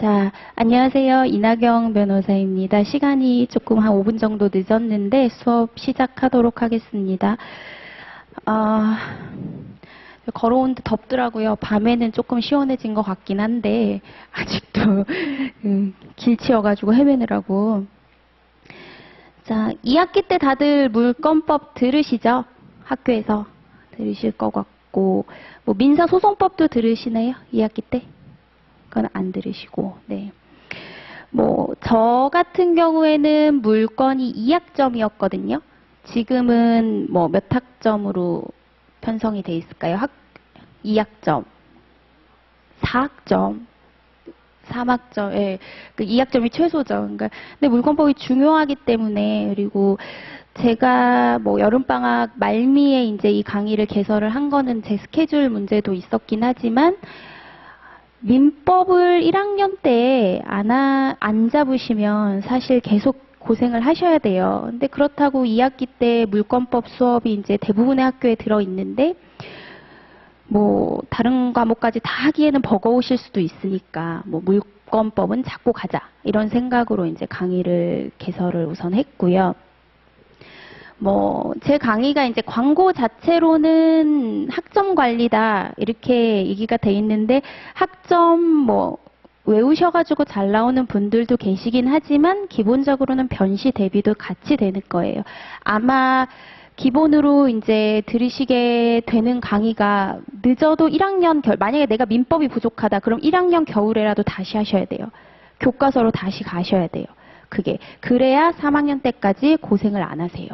자, 안녕하세요. 이나경 변호사입니다. 시간이 조금 한 5분 정도 늦었는데 수업 시작하도록 하겠습니다. 걸어오는데 덥더라고요. 밤에는 조금 시원해진 것 같긴 한데 아직도 길치여가지고 헤매느라고. 자, 2학기 때 다들 물권법 들으시죠? 학교에서 들으실 것 같고, 뭐 민사소송법도 들으시나요? 2학기 때? 그건 안 들으시고, 네. 뭐, 저 같은 경우에는 물권이 2학점이었거든요. 지금은 뭐 몇 학점으로 편성이 돼 있을까요? 2학점, 4학점, 3학점, 예. 그 2학점이 최소죠. 그러니까, 근데 물권법이 중요하기 때문에, 그리고 제가 뭐 여름방학 말미에 이제 이 강의를 개설을 한 거는 제 스케줄 문제도 있었긴 하지만, 민법을 1학년 때 안 잡으시면 사실 계속 고생을 하셔야 돼요. 근데 그렇다고 2학기 때 물권법 수업이 이제 대부분의 학교에 들어있는데, 뭐, 다른 과목까지 다 하기에는 버거우실 수도 있으니까, 뭐, 물권법은 잡고 가자. 이런 생각으로 이제 강의를 개설을 우선 했고요. 뭐, 제 강의가 이제 광고 자체로는 학점 관리다, 이렇게 얘기가 돼 있는데, 학점 뭐, 외우셔가지고 잘 나오는 분들도 계시긴 하지만, 기본적으로는 변시 대비도 같이 되는 거예요. 아마, 기본으로 이제 들으시게 되는 강의가 늦어도 1학년 만약에 내가 민법이 부족하다, 그럼 1학년 겨울에라도 다시 하셔야 돼요. 교과서로 다시 가셔야 돼요. 그래야 3학년 때까지 고생을 안 하세요.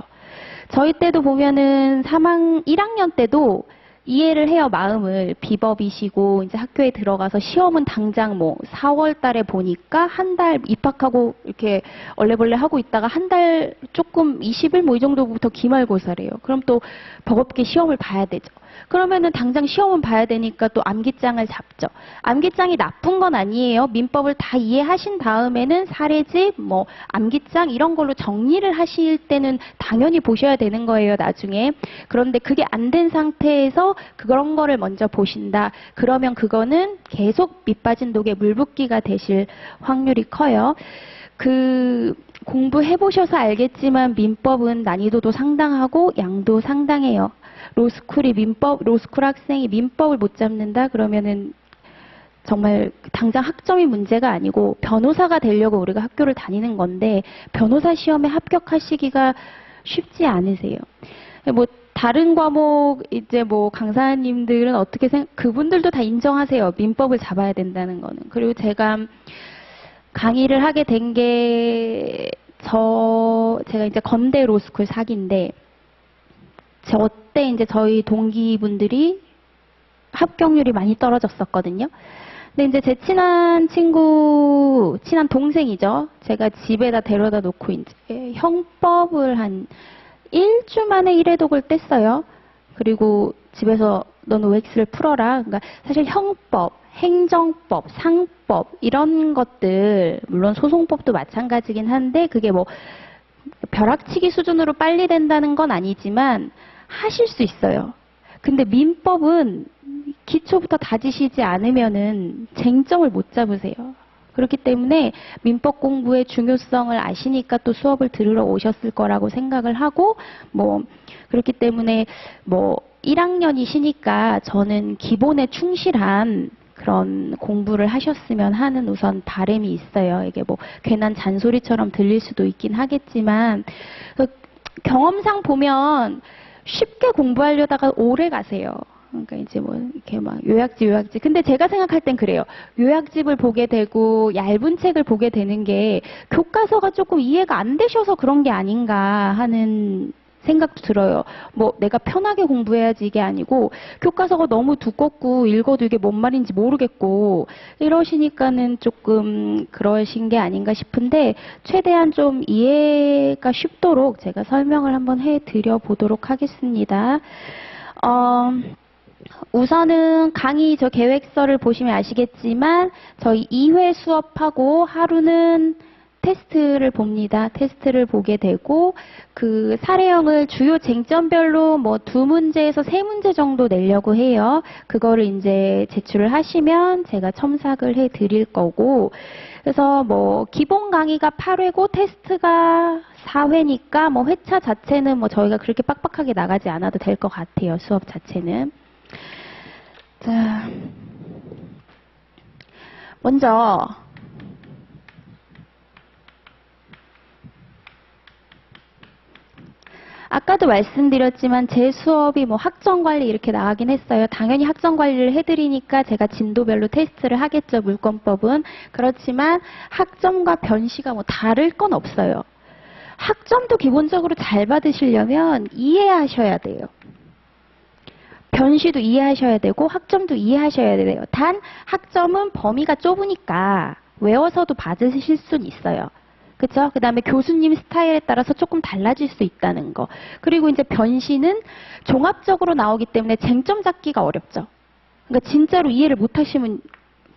저희 때도 보면은 1학년 때도 이해를 해요, 마음을. 비법이시고, 이제 학교에 들어가서 시험은 당장 뭐 4월 달에 보니까 한 달 입학하고 이렇게 얼레벌레 하고 있다가 한 달 조금 20일 뭐 이 정도부터 기말고사래요. 그럼 또 버겁게 시험을 봐야 되죠. 그러면은 당장 시험은 봐야 되니까 또 암기장을 잡죠. 암기장이 나쁜 건 아니에요. 민법을 다 이해하신 다음에는 사례집, 뭐 암기장 이런 걸로 정리를 하실 때는 당연히 보셔야 되는 거예요, 나중에. 그런데 그게 안 된 상태에서 그런 거를 먼저 보신다. 그러면 그거는 계속 밑빠진 독에 물 붓기가 되실 확률이 커요. 공부해보셔서 알겠지만 민법은 난이도도 상당하고 양도 상당해요. 로스쿨 학생이 민법을 못 잡는다? 그러면은 정말 당장 학점이 문제가 아니고 변호사가 되려고 우리가 학교를 다니는 건데 변호사 시험에 합격하시기가 쉽지 않으세요. 뭐 다른 과목 이제 뭐 강사님들은 그분들도 다 인정하세요. 민법을 잡아야 된다는 거는. 그리고 제가 강의를 하게 된 게 제가 이제 건대 로스쿨 4기인데 저 때 이제 저희 동기분들이 합격률이 많이 떨어졌었거든요. 근데 이제 제 친한 동생이죠. 제가 집에다 데려다 놓고 이제 형법을 한 1주 만에 1회독을 뗐어요. 그리고 집에서 너는 OX를 풀어라. 그러니까 사실 형법, 행정법, 상법 이런 것들, 물론 소송법도 마찬가지긴 한데 그게 뭐 벼락치기 수준으로 빨리 된다는 건 아니지만 하실 수 있어요. 근데 민법은 기초부터 다지시지 않으면은 쟁점을 못 잡으세요. 그렇기 때문에 민법 공부의 중요성을 아시니까 또 수업을 들으러 오셨을 거라고 생각을 하고, 뭐 그렇기 때문에 뭐 1학년이시니까 저는 기본에 충실한 그런 공부를 하셨으면 하는 우선 바람이 있어요. 이게 뭐 괜한 잔소리처럼 들릴 수도 있긴 하겠지만 경험상 보면 쉽게 공부하려다가 오래 가세요. 그러니까 이제 뭐 이렇게 막 요약집. 근데 제가 생각할 땐 그래요. 요약집을 보게 되고 얇은 책을 보게 되는 게 교과서가 조금 이해가 안 되셔서 그런 게 아닌가 하는 생각도 들어요. 뭐 내가 편하게 공부해야지 이게 아니고 교과서가 너무 두껍고 읽어도 이게 뭔 말인지 모르겠고 이러시니까는 조금 그러신 게 아닌가 싶은데 최대한 좀 이해가 쉽도록 제가 설명을 한번 해드려 보도록 하겠습니다. 우선은 강의 저 계획서를 보시면 아시겠지만 저희 2회 수업하고 하루는 테스트를 봅니다. 테스트를 보게 되고 그 사례형을 주요 쟁점별로 뭐 2문제에서 3문제 정도 내려고 해요. 그거를 이제 제출을 하시면 제가 첨삭을 해 드릴 거고, 그래서 뭐 기본 강의가 8회고 테스트가 4회니까 뭐 회차 자체는 뭐 저희가 그렇게 빡빡하게 나가지 않아도 될 것 같아요. 수업 자체는. 자, 먼저 아까도 말씀드렸지만 제 수업이 뭐 학점관리 이렇게 나가긴 했어요. 당연히 학점관리를 해드리니까 제가 진도별로 테스트를 하겠죠. 물권법은. 그렇지만 학점과 변시가 뭐 다를 건 없어요. 학점도 기본적으로 잘 받으시려면 이해하셔야 돼요. 변시도 이해하셔야 되고 학점도 이해하셔야 돼요. 단 학점은 범위가 좁으니까 외워서도 받으실 수는 있어요. 그쵸? 그 다음에 교수님 스타일에 따라서 조금 달라질 수 있다는 거. 그리고 이제 변시는 종합적으로 나오기 때문에 쟁점 잡기가 어렵죠. 그러니까 진짜로 이해를 못 하시면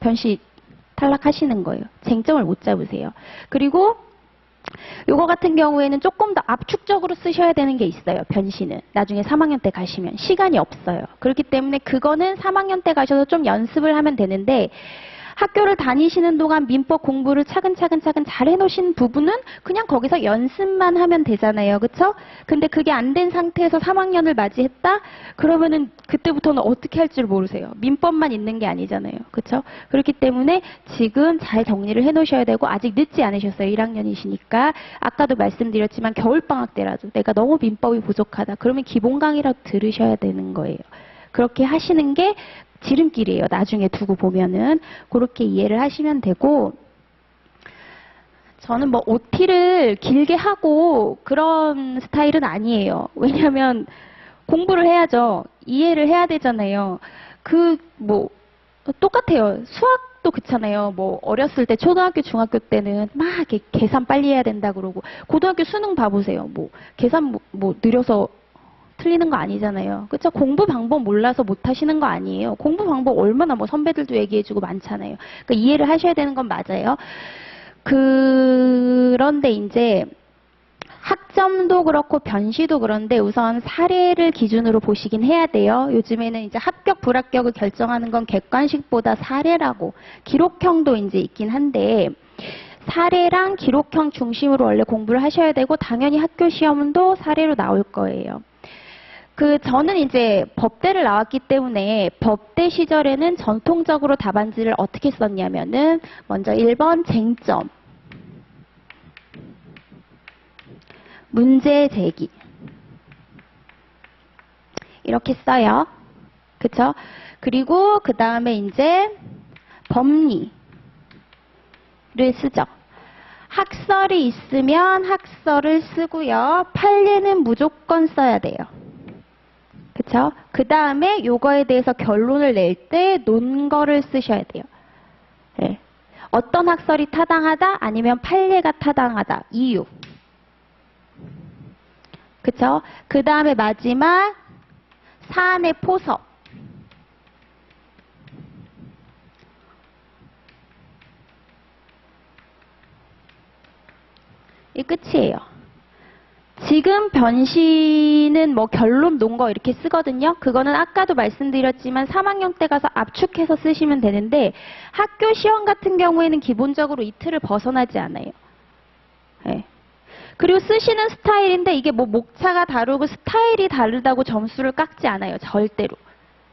변시 탈락하시는 거예요. 쟁점을 못 잡으세요. 그리고 요거 같은 경우에는 조금 더 압축적으로 쓰셔야 되는 게 있어요. 변시는. 나중에 3학년 때 가시면 시간이 없어요. 그렇기 때문에 그거는 3학년 때 가셔서 좀 연습을 하면 되는데, 학교를 다니시는 동안 민법 공부를 차근차근 잘 해놓으신 부분은 그냥 거기서 연습만 하면 되잖아요. 그쵸? 근데 그게 안 된 상태에서 3학년을 맞이했다? 그러면은 그때부터는 어떻게 할 줄 모르세요. 민법만 있는 게 아니잖아요. 그쵸? 그렇기 때문에 지금 잘 정리를 해놓으셔야 되고, 아직 늦지 않으셨어요. 1학년이시니까. 아까도 말씀드렸지만 겨울방학 때라도 내가 너무 민법이 부족하다. 그러면 기본 강의라도 들으셔야 되는 거예요. 그렇게 하시는 게 지름길이에요. 나중에 두고 보면은. 그렇게 이해를 하시면 되고, 저는 뭐 OT를 길게 하고 그런 스타일은 아니에요. 왜냐하면 공부를 해야죠. 이해를 해야 되잖아요. 똑같아요. 수학도 그렇잖아요. 뭐 어렸을 때 초등학교, 중학교 때는 막 이렇게 계산 빨리 해야 된다 그러고, 고등학교 수능 봐보세요. 뭐 계산 뭐 느려서 틀리는 거 아니잖아요. 그쵸? 공부 방법 몰라서 못 하시는 거 아니에요. 공부 방법 얼마나 뭐 선배들도 얘기해주고 많잖아요. 그러니까 이해를 하셔야 되는 건 맞아요. 그런데 이제 학점도 그렇고 변시도 그런데 우선 사례를 기준으로 보시긴 해야 돼요. 요즘에는 이제 합격, 불합격을 결정하는 건 객관식보다 사례라고, 기록형도 이제 있긴 한데, 사례랑 기록형 중심으로 원래 공부를 하셔야 되고, 당연히 학교 시험도 사례로 나올 거예요. 저는 이제 법대를 나왔기 때문에 법대 시절에는 전통적으로 답안지를 어떻게 썼냐면은, 먼저 1번 쟁점, 문제 제기, 이렇게 써요. 그쵸? 그리고 그 다음에 이제 법리를 쓰죠. 학설이 있으면 학설을 쓰고요. 판례는 무조건 써야 돼요. 그쵸? 그 다음에 요거에 대해서 결론을 낼 때 논거를 쓰셔야 돼요. 네. 어떤 학설이 타당하다, 아니면 판례가 타당하다, 이유. 그쵸? 그 다음에 마지막 사안의 포섭. 이 끝이에요. 지금 변시는 뭐 결론 논거 이렇게 쓰거든요. 그거는 아까도 말씀드렸지만 3학년 때 가서 압축해서 쓰시면 되는데, 학교 시험 같은 경우에는 기본적으로 이 틀을 벗어나지 않아요. 네. 그리고 쓰시는 스타일인데 이게 뭐 목차가 다르고 스타일이 다르다고 점수를 깎지 않아요. 절대로.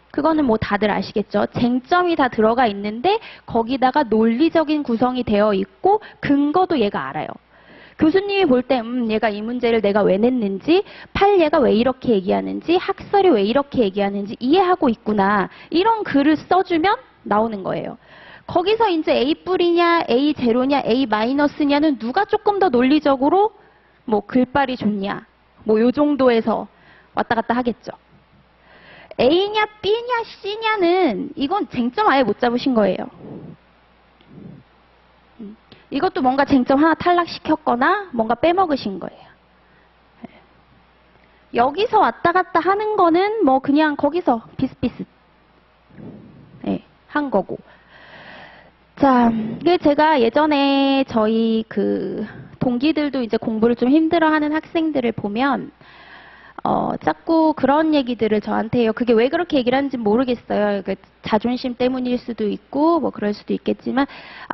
그거는 뭐 다들 아시겠죠. 쟁점이 다 들어가 있는데 거기다가 논리적인 구성이 되어 있고 근거도 얘가 알아요. 교수님이 볼 때 얘가 이 문제를 내가 왜 냈는지, 판례가 왜 이렇게 얘기하는지, 학설이 왜 이렇게 얘기하는지 이해하고 있구나. 이런 글을 써주면 나오는 거예요. 거기서 이제 A+냐, A0냐, A-냐는 누가 조금 더 논리적으로 뭐 글빨이 좋냐, 뭐 요 정도에서 왔다 갔다 하겠죠. A냐, B냐, C냐는 이건 쟁점 아예 못 잡으신 거예요. 이것도 뭔가 쟁점 하나 탈락시켰거나 뭔가 빼먹으신 거예요. 여기서 왔다 갔다 하는 거는 뭐 그냥 거기서 비슷비슷 한 거고. 자, 이게 제가 예전에 저희 그 동기들도 이제 공부를 좀 힘들어하는 학생들을 보면 자꾸 그런 얘기들을 저한테 해요. 그게 왜 그렇게 얘기를 하는지 모르겠어요. 그 자존심 때문일 수도 있고 뭐 그럴 수도 있겠지만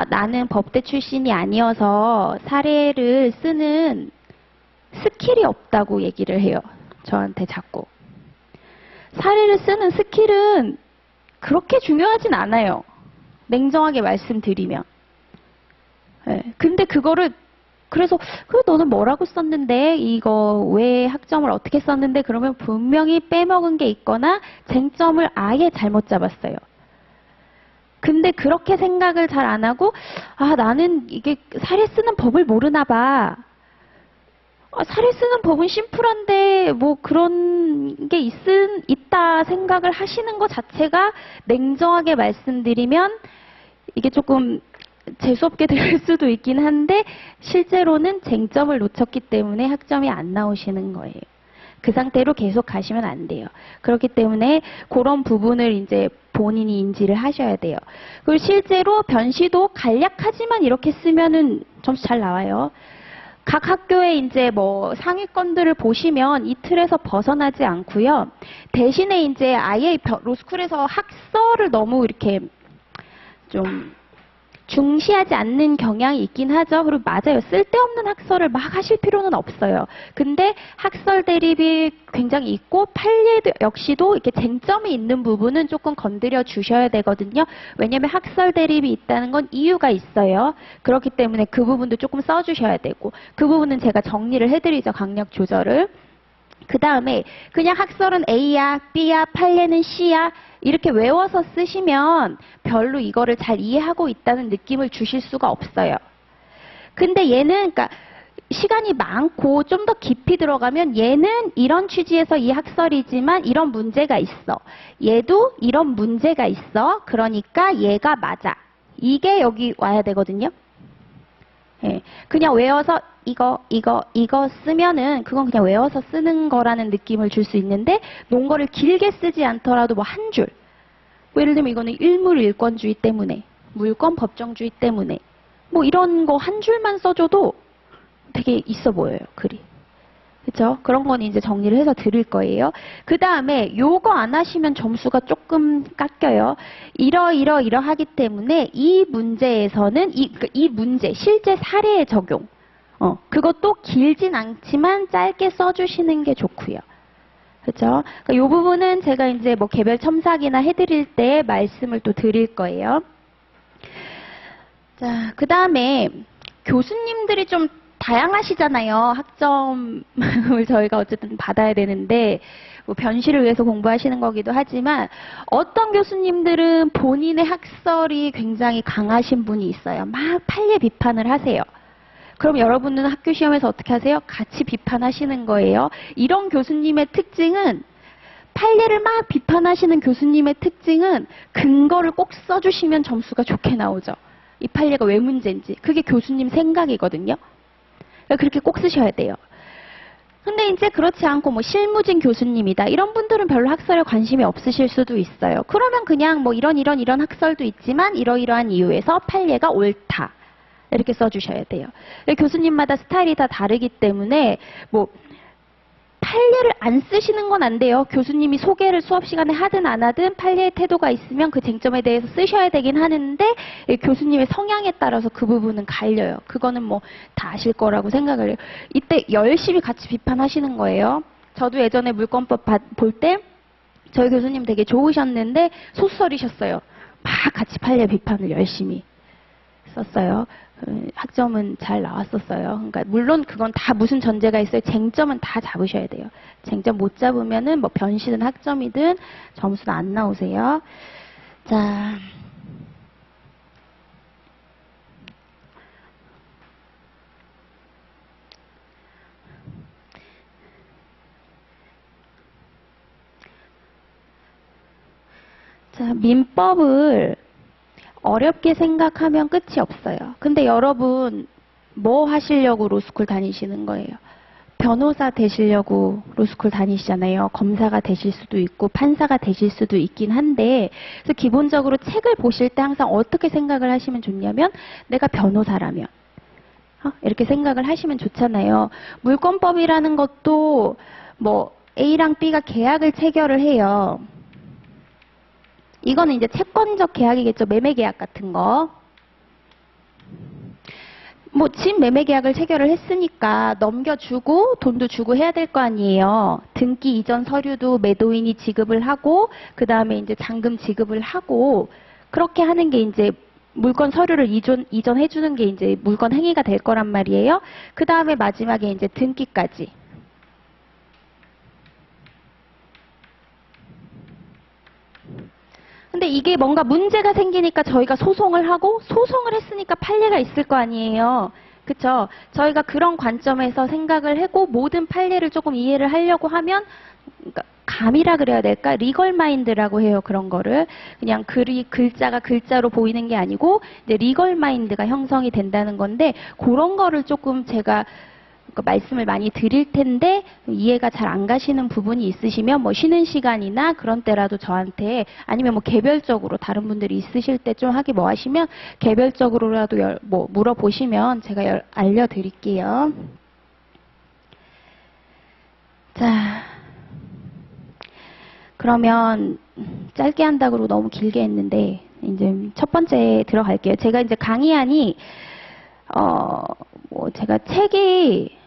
나는 법대 출신이 아니어서 사례를 쓰는 스킬이 없다고 얘기를 해요. 저한테 자꾸. 사례를 쓰는 스킬은 그렇게 중요하진 않아요. 냉정하게 말씀드리면. 네. 근데 그거를 그래서 너는 뭐라고 썼는데 이거 왜 학점을 어떻게 썼는데 그러면 분명히 빼먹은 게 있거나 쟁점을 아예 잘못 잡았어요. 근데 그렇게 생각을 잘 안 하고 나는 이게 사례 쓰는 법을 모르나 봐. 사례 쓰는 법은 심플한데 뭐 그런 게 있다 생각을 하시는 것 자체가 냉정하게 말씀드리면 이게 조금 재수없게 들릴 수도 있긴 한데 실제로는 쟁점을 놓쳤기 때문에 학점이 안 나오시는 거예요. 그 상태로 계속 가시면 안 돼요. 그렇기 때문에 그런 부분을 이제 본인이 인지를 하셔야 돼요. 그리고 실제로 변시도 간략하지만 이렇게 쓰면은 점수 잘 나와요. 각 학교의 이제 뭐 상위권들을 보시면 이 틀에서 벗어나지 않고요. 대신에 이제 아예 로스쿨에서 학설을 너무 이렇게 좀 중시하지 않는 경향이 있긴 하죠. 그리고 맞아요. 쓸데없는 학설을 막 하실 필요는 없어요. 근데 학설 대립이 굉장히 있고 판례 역시도 이렇게 쟁점이 있는 부분은 조금 건드려 주셔야 되거든요. 왜냐하면 학설 대립이 있다는 건 이유가 있어요. 그렇기 때문에 그 부분도 조금 써주셔야 되고 그 부분은 제가 정리를 해드리죠. 강력 조절을. 그 다음에 그냥 학설은 A야, B야, 판례는 C야 이렇게 외워서 쓰시면 별로 이거를 잘 이해하고 있다는 느낌을 주실 수가 없어요. 근데 얘는 그러니까 시간이 많고 좀 더 깊이 들어가면 얘는 이런 취지에서 이 학설이지만 이런 문제가 있어. 얘도 이런 문제가 있어. 그러니까 얘가 맞아. 이게 여기 와야 되거든요. 예, 그냥 외워서 이거 쓰면은 그건 그냥 외워서 쓰는 거라는 느낌을 줄 수 있는데 논거를 길게 쓰지 않더라도 뭐 한 줄. 뭐 예를 들면 이거는 일물일권주의 때문에 물권 법정주의 때문에 뭐 이런 거 한 줄만 써줘도 되게 있어 보여요. 글이. 그렇죠? 그런 거는 이제 정리를 해서 드릴 거예요. 그 다음에 요거 안 하시면 점수가 조금 깎여요. 이러하기 때문에 이 문제에서는 이 문제 실제 사례의 적용 그것도 길진 않지만 짧게 써주시는 게 좋고요. 그렇죠? 그러니까 이 부분은 제가 이제 뭐 개별 첨삭이나 해드릴 때 말씀을 또 드릴 거예요. 자, 그 다음에 교수님들이 좀 다양하시잖아요. 학점을 저희가 어쨌든 받아야 되는데 뭐 변시를 위해서 공부하시는 거기도 하지만 어떤 교수님들은 본인의 학설이 굉장히 강하신 분이 있어요. 막 판례 비판을 하세요. 그럼 여러분은 학교 시험에서 어떻게 하세요? 같이 비판하시는 거예요. 이런 교수님의 특징은 판례를 막 비판하시는 교수님의 특징은 근거를 꼭 써주시면 점수가 좋게 나오죠. 이 판례가 왜 문제인지. 그게 교수님 생각이거든요. 그렇게 꼭 쓰셔야 돼요. 근데 이제 그렇지 않고 뭐 실무진 교수님이다. 이런 분들은 별로 학설에 관심이 없으실 수도 있어요. 그러면 그냥 뭐 이런 학설도 있지만 이러이러한 이유에서 판례가 옳다. 이렇게 써주셔야 돼요. 교수님마다 스타일이 다 다르기 때문에 뭐 판례를 안 쓰시는 건 안 돼요. 교수님이 소개를 수업 시간에 하든 안 하든 판례의 태도가 있으면 그 쟁점에 대해서 쓰셔야 되긴 하는데 교수님의 성향에 따라서 그 부분은 갈려요. 그거는 뭐 다 아실 거라고 생각을 해요. 이때 열심히 같이 비판하시는 거예요. 저도 예전에 물권법 볼 때 저희 교수님 되게 좋으셨는데 소설이셨어요. 막 같이 판례 비판을 열심히 썼어요. 학점은 잘 나왔었어요. 그러니까 물론 그건 다 무슨 전제가 있어요. 쟁점은 다 잡으셔야 돼요. 쟁점 못 잡으면은 뭐 변시든 학점이든 점수는 안 나오세요. 자. 자, 민법을 어렵게 생각하면 끝이 없어요. 근데 여러분 뭐 하시려고 로스쿨 다니시는 거예요? 변호사 되시려고 로스쿨 다니시잖아요. 검사가 되실 수도 있고 판사가 되실 수도 있긴 한데, 그래서 기본적으로 책을 보실 때 항상 어떻게 생각을 하시면 좋냐면, 내가 변호사라면 이렇게 생각을 하시면 좋잖아요. 물권법이라는 것도 뭐 A랑 B가 계약을 체결을 해요. 이거는 이제 채권적 계약이겠죠. 매매 계약 같은 거. 뭐 집 매매 계약을 체결을 했으니까 넘겨주고 돈도 주고 해야 될 거 아니에요. 등기 이전 서류도 매도인이 지급을 하고 그 다음에 이제 잔금 지급을 하고 그렇게 하는 게 이제 물건 서류를 이전해 주는 게 이제 물건 행위가 될 거란 말이에요. 그 다음에 마지막에 이제 등기까지. 근데 이게 뭔가 문제가 생기니까 저희가 소송을 하고 소송을 했으니까 판례가 있을 거 아니에요. 그쵸? 저희가 그런 관점에서 생각을 하고 모든 판례를 조금 이해를 하려고 하면 그러니까 감이라 그래야 될까? 리걸 마인드라고 해요. 그런 거를. 그냥 글자가 글자로 보이는 게 아니고 이제 리걸 마인드가 형성이 된다는 건데 그런 거를 조금 제가 말씀을 많이 드릴 텐데 이해가 잘 안 가시는 부분이 있으시면 뭐 쉬는 시간이나 그런 때라도 저한테 아니면 뭐 개별적으로 다른 분들이 있으실 때 좀 하기 뭐 하시면 개별적으로라도 뭐 물어보시면 제가 알려드릴게요. 자, 그러면 짧게 한다고 너무 길게 했는데 이제 첫 번째 들어갈게요. 제가 이제 강의안이 뭐 제가 책이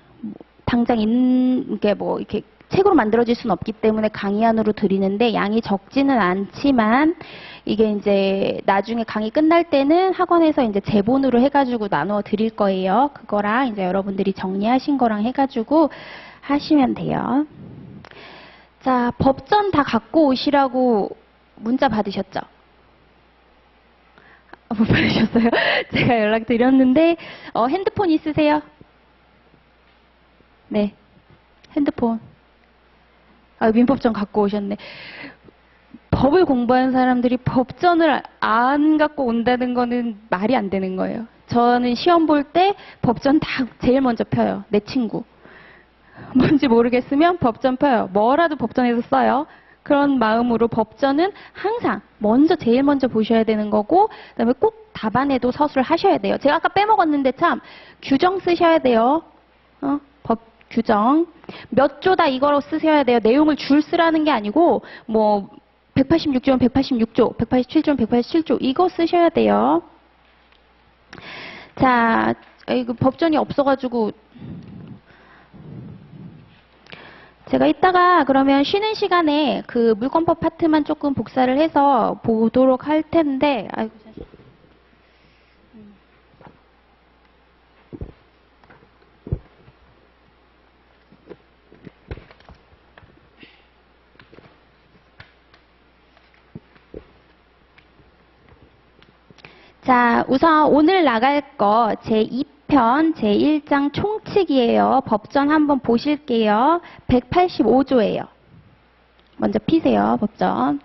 당장 이게 뭐 이렇게 책으로 만들어질 수는 없기 때문에 강의안으로 드리는데 양이 적지는 않지만 이게 이제 나중에 강의 끝날 때는 학원에서 이제 제본으로 해가지고 나눠 드릴 거예요. 그거랑 이제 여러분들이 정리하신 거랑 해가지고 하시면 돼요. 자, 법전 다 갖고 오시라고 문자 받으셨죠? 못 받으셨어요? 제가 연락드렸는데 핸드폰 있으세요? 네, 핸드폰. 민법전 갖고 오셨네. 법을 공부하는 사람들이 법전을 안 갖고 온다는 거는 말이 안 되는 거예요. 저는 시험 볼 때 법전 다 제일 먼저 펴요. 내 친구. 뭔지 모르겠으면 법전 펴요. 뭐라도 법전에서 써요. 그런 마음으로 법전은 항상 제일 먼저 보셔야 되는 거고 그다음에 꼭 답안에도 서술을 하셔야 돼요. 제가 아까 빼먹었는데 참 규정 쓰셔야 돼요. 법 규정. 몇 조다 이거로 쓰셔야 돼요. 내용을 줄 쓰라는 게 아니고 뭐 186조면 186조, 187조면 187조 이거 쓰셔야 돼요. 자, 이거 법전이 없어가지고 제가 이따가 그러면 쉬는 시간에 그 물권법 파트만 조금 복사를 해서 보도록 할 텐데, 아이고, 자, 우선 오늘 나갈 거 제2편 제1장 총칙이에요. 법전 한번 보실게요. 185조예요. 먼저 피세요, 법전.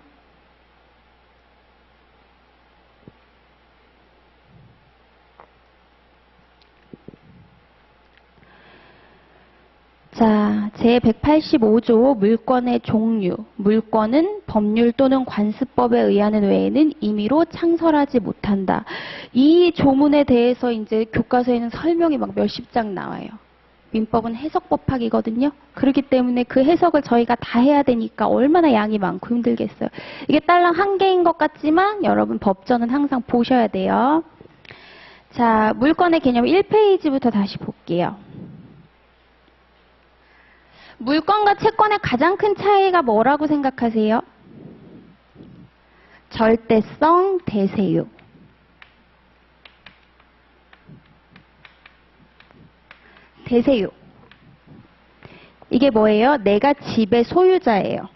자, 제185조 물권의 종류. 물권은 법률 또는 관습법에 의하는 외에는 임의로 창설하지 못한다. 이 조문에 대해서 이제 교과서에는 설명이 막 몇십 장 나와요. 민법은 해석법학이거든요. 그렇기 때문에 그 해석을 저희가 다 해야 되니까 얼마나 양이 많고 힘들겠어요. 이게 딸랑 한 개인 것 같지만 여러분 법전은 항상 보셔야 돼요. 자, 물권의 개념 1페이지부터 다시 볼게요. 물권과 채권의 가장 큰 차이가 뭐라고 생각하세요? 절대성, 대세유. 대세유. 이게 뭐예요? 내가 집의 소유자예요.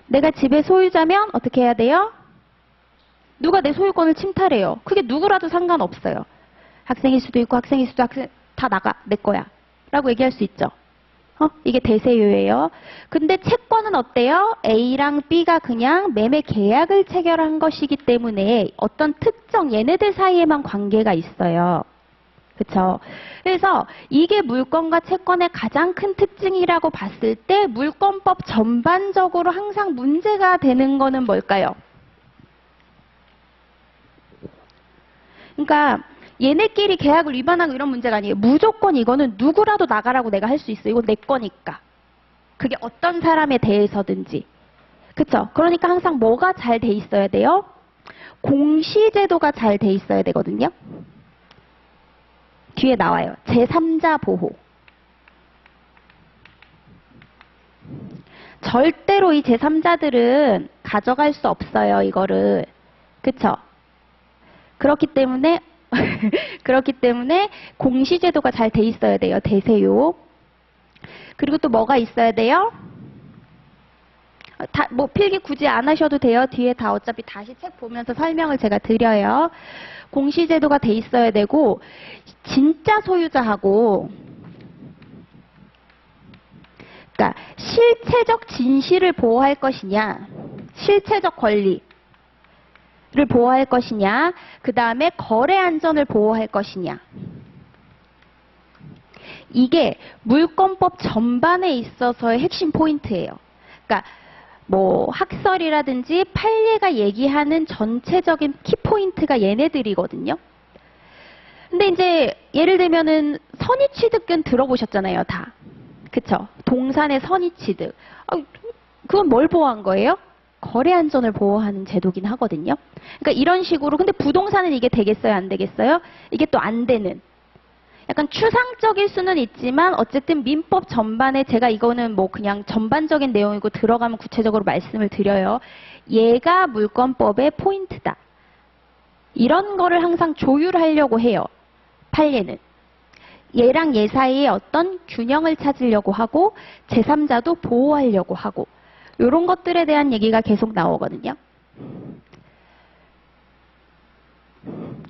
내가 집의 소유자면 어떻게 해야 돼요? 누가 내 소유권을 침탈해요. 그게 누구라도 상관없어요. 학생일 수도 있고 학생일 수도 다 나가. 내 거야. 라고 얘기할 수 있죠. 이게 대세유예요. 근데 채권은 어때요? A랑 B가 그냥 매매 계약을 체결한 것이기 때문에 어떤 특정 얘네들 사이에만 관계가 있어요. 그쵸? 그래서 이게 물건과 채권의 가장 큰 특징이라고 봤을 때 물권법 전반적으로 항상 문제가 되는 거는 뭘까요? 그러니까 얘네끼리 계약을 위반하고 이런 문제가 아니에요. 무조건 이거는 누구라도 나가라고 내가 할 수 있어. 이건 내 거니까. 그게 어떤 사람에 대해서든지. 그쵸? 그러니까 항상 뭐가 잘 돼 있어야 돼요? 공시제도가 잘 돼 있어야 되거든요. 뒤에 나와요. 제3자 보호. 절대로 이 제3자들은 가져갈 수 없어요. 이거를. 그쵸? 그렇기 때문에 그렇기 때문에 공시제도가 잘 돼 있어야 돼요. 되세요. 그리고 또 뭐가 있어야 돼요? 뭐 필기 굳이 안 하셔도 돼요. 뒤에 다 어차피 다시 책 보면서 설명을 제가 드려요. 공시제도가 돼 있어야 되고 진짜 소유자하고 그러니까 실체적 진실을 보호할 것이냐 실체적 권리를 보호할 것이냐 그 다음에 거래 안전을 보호할 것이냐 이게 물권법 전반에 있어서의 핵심 포인트예요. 그러니까 뭐 학설이라든지 판례가 얘기하는 전체적인 키포인트가 얘네들이거든요. 근데 이제 예를 들면은 선의취득은 들어보셨잖아요, 다. 그쵸? 동산의 선의취득. 그건 뭘 보호한 거예요? 거래 안전을 보호하는 제도긴 하거든요. 그러니까 이런 식으로 근데 부동산은 이게 되겠어요, 안 되겠어요? 이게 또 안 되는. 약간 추상적일 수는 있지만 어쨌든 민법 전반에 제가 이거는 뭐 그냥 전반적인 내용이고 들어가면 구체적으로 말씀을 드려요. 얘가 물권법의 포인트다. 이런 거를 항상 조율하려고 해요. 판례는. 얘랑 얘 사이에 어떤 균형을 찾으려고 하고 제3자도 보호하려고 하고 이런 것들에 대한 얘기가 계속 나오거든요.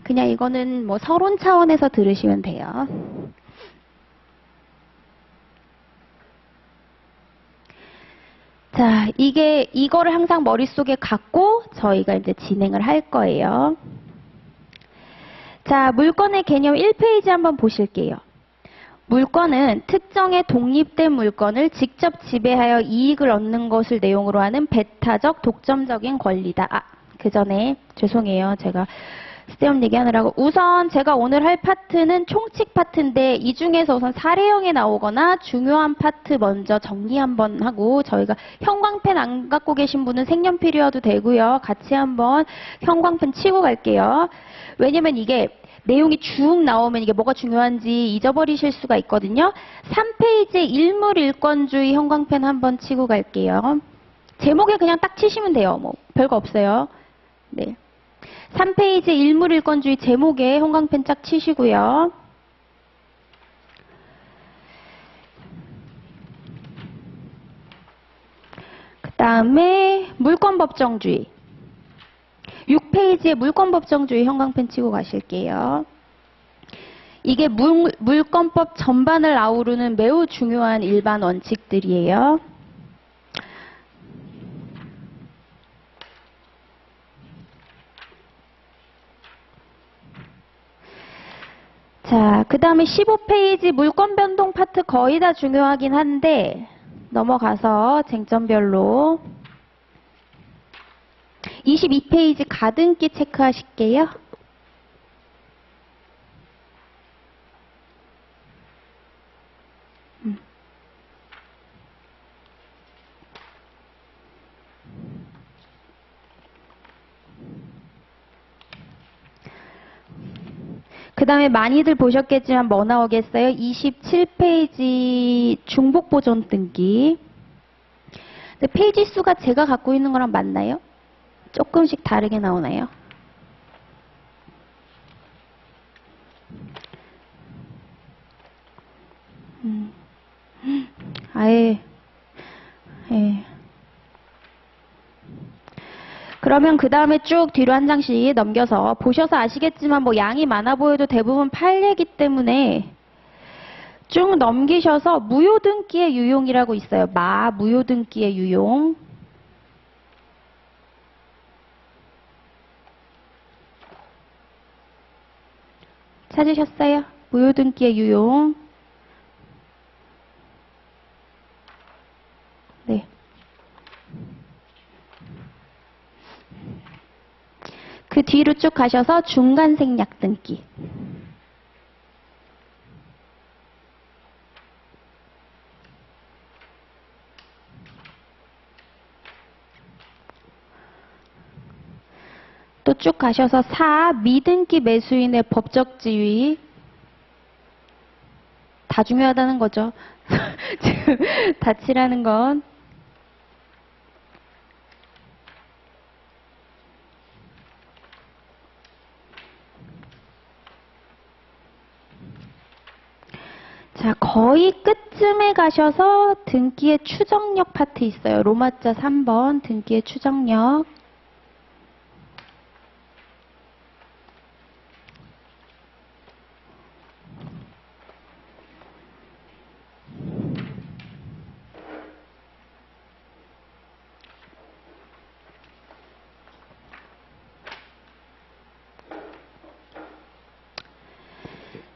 그냥 이거는 뭐 서론 차원에서 들으시면 돼요. 자, 이거를 항상 머릿속에 갖고 저희가 이제 진행을 할 거예요. 자, 물권의 개념 1페이지 한번 보실게요. 물권은 특정의 독립된 물건을 직접 지배하여 이익을 얻는 것을 내용으로 하는 배타적 독점적인 권리다. 그 전에 죄송해요. 제가 쓸데없는 얘기하느라고. 우선 제가 오늘 할 파트는 총칙 파트인데 이 중에서 우선 사례형에 나오거나 중요한 파트 먼저 정리 한번 하고 저희가 형광펜 안 갖고 계신 분은 색연필이어도 되고요. 같이 한번 형광펜 치고 갈게요. 왜냐면 이게 내용이 쭉 나오면 이게 뭐가 중요한지 잊어버리실 수가 있거든요. 3페이지에 일물일권주의 형광펜 한번 치고 갈게요. 제목에 그냥 딱 치시면 돼요. 뭐 별거 없어요. 네. 3페이지 일물일권주의 제목에 형광펜 짝 치시고요. 그 다음에 물권법정주의. 6페이지에 물권법정주의 형광펜 치고 가실게요. 이게 물권법 전반을 아우르는 매우 중요한 일반 원칙들이에요. 자, 그 다음에 15페이지 물권변동 파트 거의 다 중요하긴 한데 넘어가서 쟁점별로 22페이지 가등기 체크하실게요. 그 다음에 많이들 보셨겠지만 뭐 나오겠어요? 27페이지 중복보존 등기. 근데 페이지 수가 제가 갖고 있는 거랑 맞나요? 조금씩 다르게 나오나요? 아예, 예. 그러면 그 다음에 쭉 뒤로 한 장씩 넘겨서 보셔서 아시겠지만 뭐 양이 많아 보여도 대부분 판례이기 때문에 쭉 넘기셔서 무효등기의 유용이라고 있어요. 무효등기의 유용. 찾으셨어요? 무효등기의 유용. 네. 그 뒤로 쭉 가셔서 중간생략 등기. 또 쭉 가셔서 4. 미등기 매수인의 법적 지위. 다 중요하다는 거죠. 지금 다 칠하는 건. 자, 거의 끝쯤에 가셔서 등기의 추정력 파트 있어요. 로마자 3번 등기의 추정력.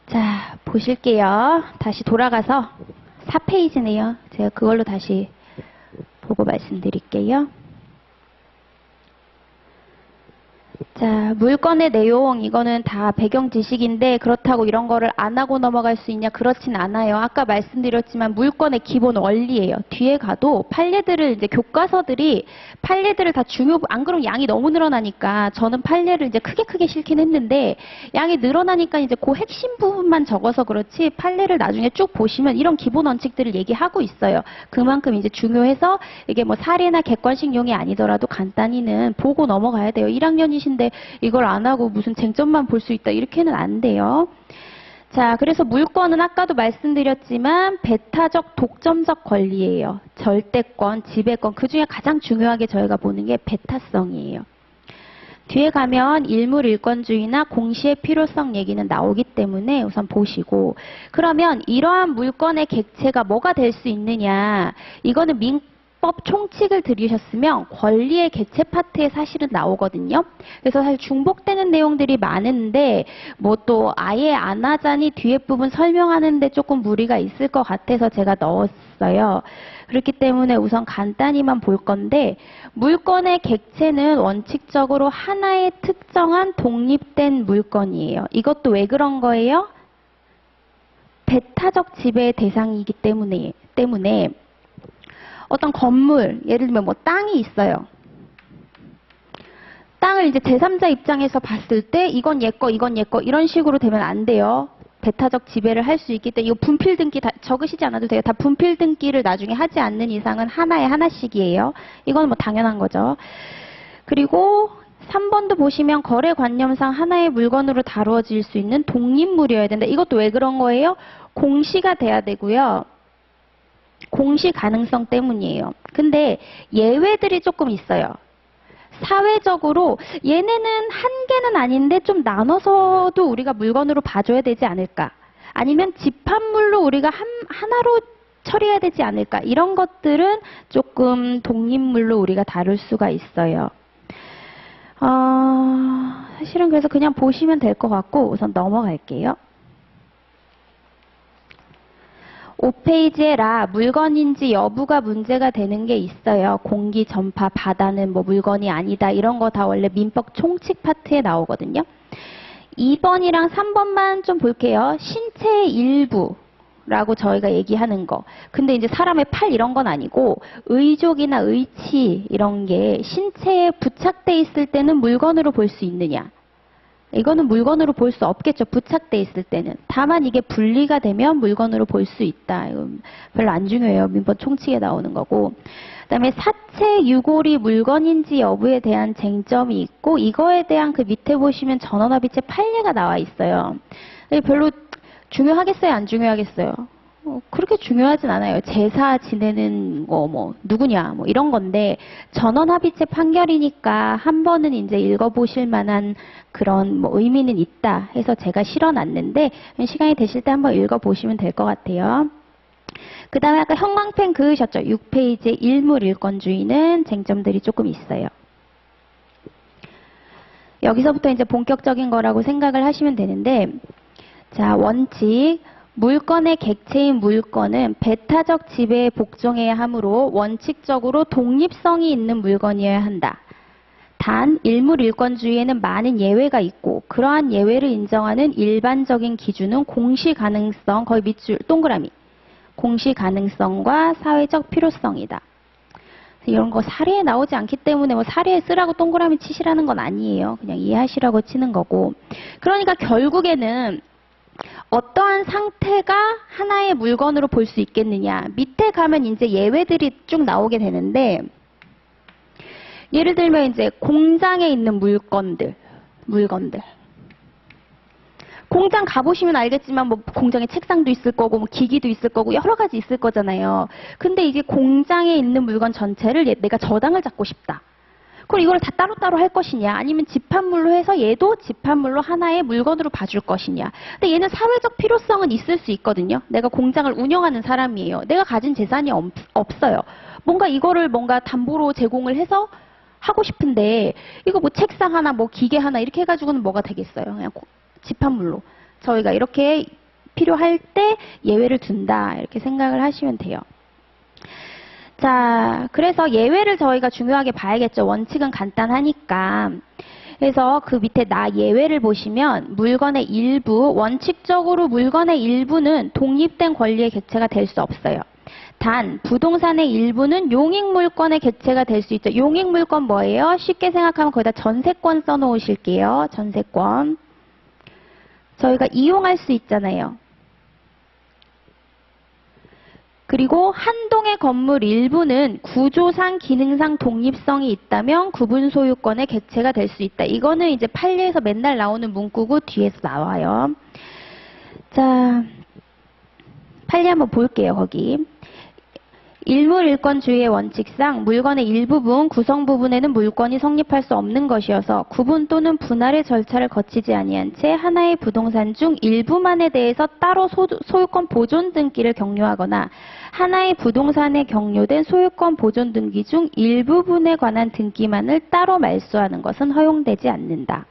자, 보실게요. 다시 돌아가서 4페이지네요. 제가 그걸로 다시 보고 말씀드릴게요. 자, 물건의 내용, 이거는 다 배경 지식인데 그렇다고 이런 거를 안 하고 넘어갈 수 있냐? 그렇진 않아요. 아까 말씀드렸지만 물건의 기본 원리예요. 뒤에 가도 판례들을 이제 교과서들이 판례들을 다 안 그러면 양이 너무 늘어나니까 저는 판례를 이제 크게 실긴 했는데 양이 늘어나니까 이제 그 핵심 부분만 적어서 그렇지 판례를 나중에 쭉 보시면 이런 기본 원칙들을 얘기하고 있어요. 그만큼 이제 중요해서 이게 뭐 사례나 객관식용이 아니더라도 간단히는 보고 넘어가야 돼요. 1학년이신데 이걸 안 하고 무슨 쟁점만 볼 수 있다 이렇게는 안 돼요. 자, 그래서 물권은 아까도 말씀드렸지만 배타적 독점적 권리예요. 절대권, 지배권, 그 중에 가장 중요하게 저희가 보는 게 배타성이에요. 뒤에 가면 일물 일권주의나 공시의 필요성 얘기는 나오기 때문에 우선 보시고, 그러면 이러한 물권의 객체가 뭐가 될 수 있느냐, 이거는 민법 총칙을 들으셨으면 권리의 객체 파트에 사실은 나오거든요. 그래서 사실 중복되는 내용들이 많은데 뭐 또 아예 안 하자니 뒤에 부분 설명하는데 조금 무리가 있을 것 같아서 제가 넣었어요. 그렇기 때문에 우선 간단히만 볼 건데, 물건의 객체는 원칙적으로 하나의 특정한 독립된 물건이에요. 이것도 왜 그런 거예요? 배타적 지배의 대상이기 때문에 어떤 건물, 예를 들면 뭐 땅이 있어요. 땅을 이제 제3자 입장에서 봤을 때 이건 얘 거, 이건 얘 거 이런 식으로 되면 안 돼요. 배타적 지배를 할 수 있기 때문에 이거 분필 등기 다 적으시지 않아도 돼요. 다 분필 등기를 나중에 하지 않는 이상은 하나에 하나씩이에요. 이건 뭐 당연한 거죠. 그리고 3번도 보시면 거래관념상 하나의 물건으로 다루어질 수 있는 독립물이어야 된다. 이것도 왜 그런 거예요? 공시가 돼야 되고요. 공시 가능성 때문이에요. 근데 예외들이 조금 있어요. 사회적으로 얘네는 한 개는 아닌데 좀 나눠서도 우리가 물건으로 봐줘야 되지 않을까? 아니면 집합물로 우리가 하나로 처리해야 되지 않을까? 이런 것들은 조금 독립물로 우리가 다룰 수가 있어요. 사실은 그래서 그냥 보시면 될 것 같고 우선 넘어갈게요. 5페이지에 물건인지 여부가 문제가 되는 게 있어요. 공기, 전파, 바다는 뭐 물건이 아니다. 이런 거 다 원래 민법 총칙 파트에 나오거든요. 2번이랑 3번만 좀 볼게요. 신체의 일부라고 저희가 얘기하는 거. 근데 이제 사람의 팔 이런 건 아니고 의족이나 의치 이런 게 신체에 부착돼 있을 때는 물건으로 볼 수 있느냐. 이거는 물건으로 볼 수 없겠죠. 부착돼 있을 때는. 다만 이게 분리가 되면 물건으로 볼 수 있다. 이건 별로 안 중요해요. 민법 총칙에 나오는 거고. 그다음에 사체 유골이 물건인지 여부에 대한 쟁점이 있고, 이거에 대한 그 밑에 보시면 전원합의체 판례가 나와 있어요. 별로 중요하겠어요? 안 중요하겠어요? 그렇게 중요하진 않아요. 제사 지내는 거 뭐 누구냐 뭐 이런 건데, 전원합의체 판결이니까 한 번은 이제 읽어보실 만한 그런 뭐 의미는 있다 해서 제가 실어놨는데 시간이 되실 때 한번 읽어보시면 될 것 같아요. 그 다음에 아까 형광펜 그으셨죠? 6페이지에 일물일권주의는 쟁점들이 조금 있어요. 여기서부터 이제 본격적인 거라고 생각을 하시면 되는데, 자, 원칙. 물건의 객체인 물건은 배타적 지배에 복종해야 하므로 원칙적으로 독립성이 있는 물건이어야 한다. 단 일물일권주의에는 많은 예외가 있고 그러한 예외를 인정하는 일반적인 기준은 공시가능성, 거의 밑줄 동그라미, 공시가능성과 사회적 필요성이다. 이런 거 사례에 나오지 않기 때문에 뭐 사례에 쓰라고 동그라미 치시라는 건 아니에요. 그냥 이해하시라고 치는 거고. 그러니까 결국에는 어떠한 상태가 하나의 물건으로 볼 수 있겠느냐. 밑에 가면 이제 예외들이 쭉 나오게 되는데, 예를 들면 이제 공장에 있는 물건들. 공장 가보시면 알겠지만 뭐 공장에 책상도 있을 거고 뭐 기기도 있을 거고 여러 가지 있을 거잖아요. 근데 이게 공장에 있는 물건 전체를 내가 저당을 잡고 싶다. 그럼 이걸 다 따로따로 할 것이냐, 아니면 집합물로 해서 얘도 집합물로 하나의 물건으로 봐줄 것이냐. 근데 얘는 사회적 필요성은 있을 수 있거든요. 내가 공장을 운영하는 사람이에요. 내가 가진 재산이 없어요. 뭔가 이거를 뭔가 담보로 제공을 해서 하고 싶은데 이거 뭐 책상 하나 뭐 기계 하나 이렇게 해가지고는 뭐가 되겠어요. 그냥 집합물로. 저희가 이렇게 필요할 때 예외를 둔다 이렇게 생각을 하시면 돼요. 자, 그래서 예외를 저희가 중요하게 봐야겠죠. 원칙은 간단하니까. 그래서 그 밑에 예외를 보시면 물건의 일부, 원칙적으로 물건의 일부는 독립된 권리의 객체가 될 수 없어요. 단 부동산의 일부는 용익물권의 객체가 될 수 있죠. 용익물권 뭐예요? 쉽게 생각하면 거기다 전세권 써놓으실게요. 전세권. 저희가 이용할 수 있잖아요. 그리고 한 동의 건물 일부는 구조상, 기능상 독립성이 있다면 구분 소유권의 객체가 될 수 있다. 이거는 이제 판례에서 맨날 나오는 문구고 뒤에서 나와요. 자, 판례 한번 볼게요. 거기. 일물일권주의의 원칙상 물건의 일부분, 구성 부분에는 물건이 성립할 수 없는 것이어서 구분 또는 분할의 절차를 거치지 아니한 채 하나의 부동산 중 일부만에 대해서 따로 소유권 보존 등기를 격려하거나 하나의 부동산에 격려된 소유권 보존 등기 중 일부분에 관한 등기만을 따로 말소하는 것은 허용되지 않는다.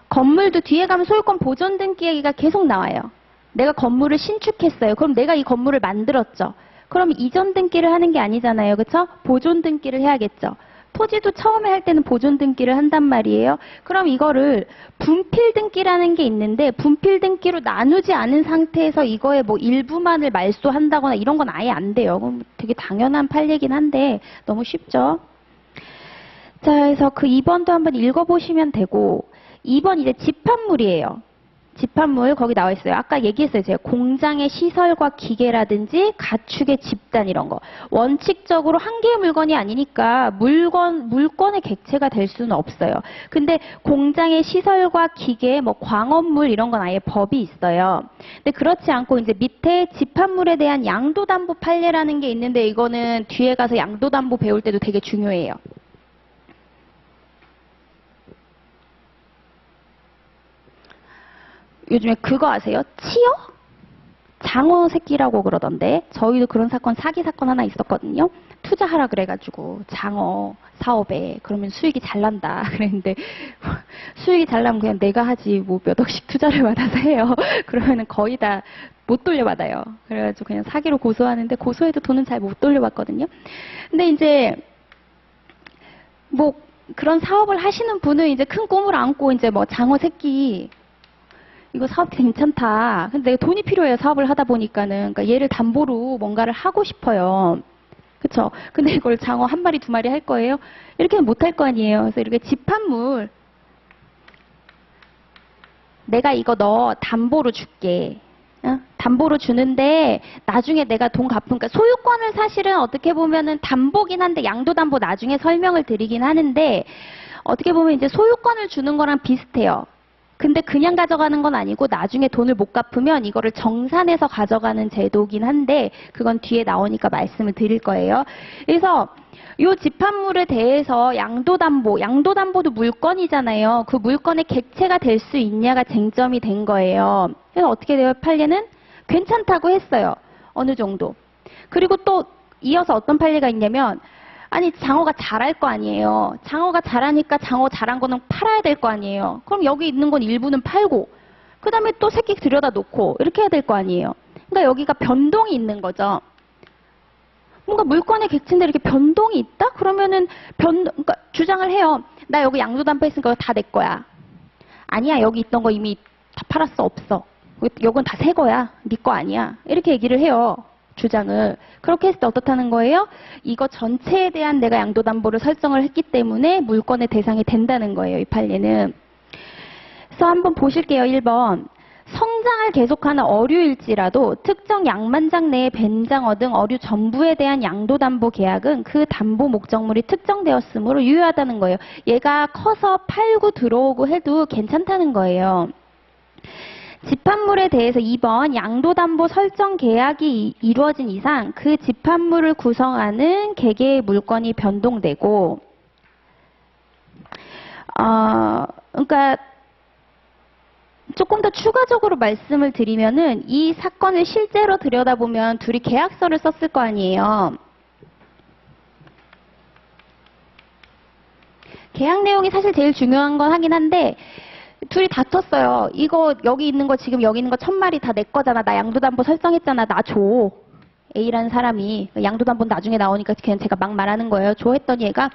건물도 뒤에 가면 소유권 보존 등기 얘기가 계속 나와요. 내가 건물을 신축했어요. 그럼 내가 이 건물을 만들었죠. 그럼 이전 등기를 하는 게 아니잖아요. 그렇죠? 보존 등기를 해야겠죠. 토지도 처음에 할 때는 보존 등기를 한단 말이에요. 그럼 이거를 분필 등기라는 게 있는데 분필 등기로 나누지 않은 상태에서 이거에 뭐 일부만을 말소한다거나 이런 건 아예 안 돼요. 그럼 되게 당연한 판례긴 한데 너무 쉽죠? 자, 그래서 그 2번도 한번 읽어보시면 되고 2번 이제 집합물이에요. 집합물 거기 나와 있어요. 아까 얘기했어요. 제가 공장의 시설과 기계라든지 가축의 집단 이런 거. 원칙적으로 한 개의 물건이 아니니까 물건의 객체가 될 수는 없어요. 근데 공장의 시설과 기계, 뭐 광업물 이런 건 아예 법이 있어요. 근데 그렇지 않고 이제 밑에 집합물에 대한 양도담보 판례라는 게 있는데 이거는 뒤에 가서 양도담보 배울 때도 되게 중요해요. 요즘에 그거 아세요? 치어? 장어 새끼라고 그러던데 저희도 그런 사기 사건 하나 있었거든요. 투자하라 그래가지고 장어 사업에 그러면 수익이 잘 난다 그랬는데 수익이 잘 나면 그냥 내가 하지 뭐 몇 억씩 투자를 받아서 해요. 그러면은 거의 다 못 돌려받아요. 그래가지고 그냥 사기로 고소하는데 고소해도 돈은 잘 못 돌려받거든요. 근데 이제 뭐 그런 사업을 하시는 분은 이제 큰 꿈을 안고 이제 뭐 장어 새끼 이거 사업 괜찮다. 근데 내가 돈이 필요해요. 사업을 하다 보니까는. 그러니까 얘를 담보로 뭔가를 하고 싶어요. 그쵸? 근데 이걸 장어 한 마리, 두 마리 할 거예요? 이렇게는 못 할 거 아니에요. 그래서 이렇게 집합물. 내가 이거 너 담보로 줄게. 담보로 주는데 나중에 내가 돈 갚으니까 소유권을 사실은 어떻게 보면은 담보긴 한데 양도담보 나중에 설명을 드리긴 하는데 어떻게 보면 이제 소유권을 주는 거랑 비슷해요. 근데 그냥 가져가는 건 아니고 나중에 돈을 못 갚으면 이거를 정산해서 가져가는 제도긴 한데 그건 뒤에 나오니까 말씀을 드릴 거예요. 그래서 이 집합물에 대해서 양도담보도 물건이잖아요. 그 물건의 객체가 될 수 있냐가 쟁점이 된 거예요. 그래서 어떻게 돼요? 판례는 괜찮다고 했어요. 어느 정도. 그리고 또 이어서 어떤 판례가 있냐면 아니, 장어가 잘할 거 아니에요. 장어가 잘하니까 장어 잘한 거는 팔아야 될 거 아니에요. 그럼 여기 있는 건 일부는 팔고, 그 다음에 또 새끼 들여다 놓고, 이렇게 해야 될 거 아니에요. 그러니까 여기가 변동이 있는 거죠. 뭔가 물건의 객체인데 이렇게 변동이 있다? 그러면은 그러니까 주장을 해요. 나 여기 양도담보 했으니까 다 내 거야. 아니야, 여기 있던 거 이미 다 팔았어, 없어. 이건 다 새 거야. 네 거 아니야. 이렇게 얘기를 해요. 주장을. 그렇게 했을 때 어떻다는 거예요? 이거 전체에 대한 내가 양도담보를 설정을 했기 때문에 물건의 대상이 된다는 거예요, 이 판례는. 그래서 한번 보실게요, 1번. 성장을 계속하는 어류일지라도 특정 양만장 내의 뱀장어 등 어류 전부에 대한 양도담보 계약은 그 담보 목적물이 특정되었으므로 유효하다는 거예요. 얘가 커서 팔고 들어오고 해도 괜찮다는 거예요. 집합물에 대해서 2번 양도담보 설정 계약이 이루어진 이상 그 집합물을 구성하는 개개의 물건이 변동되고 그러니까 조금 더 추가적으로 말씀을 드리면은 이 사건을 실제로 들여다보면 둘이 계약서를 썼을 거 아니에요. 계약 내용이 사실 제일 중요한 건 하긴 한데 둘이 다퉜어요. 이거 여기 있는 거 지금 여기 있는 거 1000마리 다 내 거잖아. 나 양도담보 설정했잖아. 나 줘. A라는 사람이 양도담보 나중에 나오니까 그냥 제가 막 말하는 거예요. 줘 했더니 얘가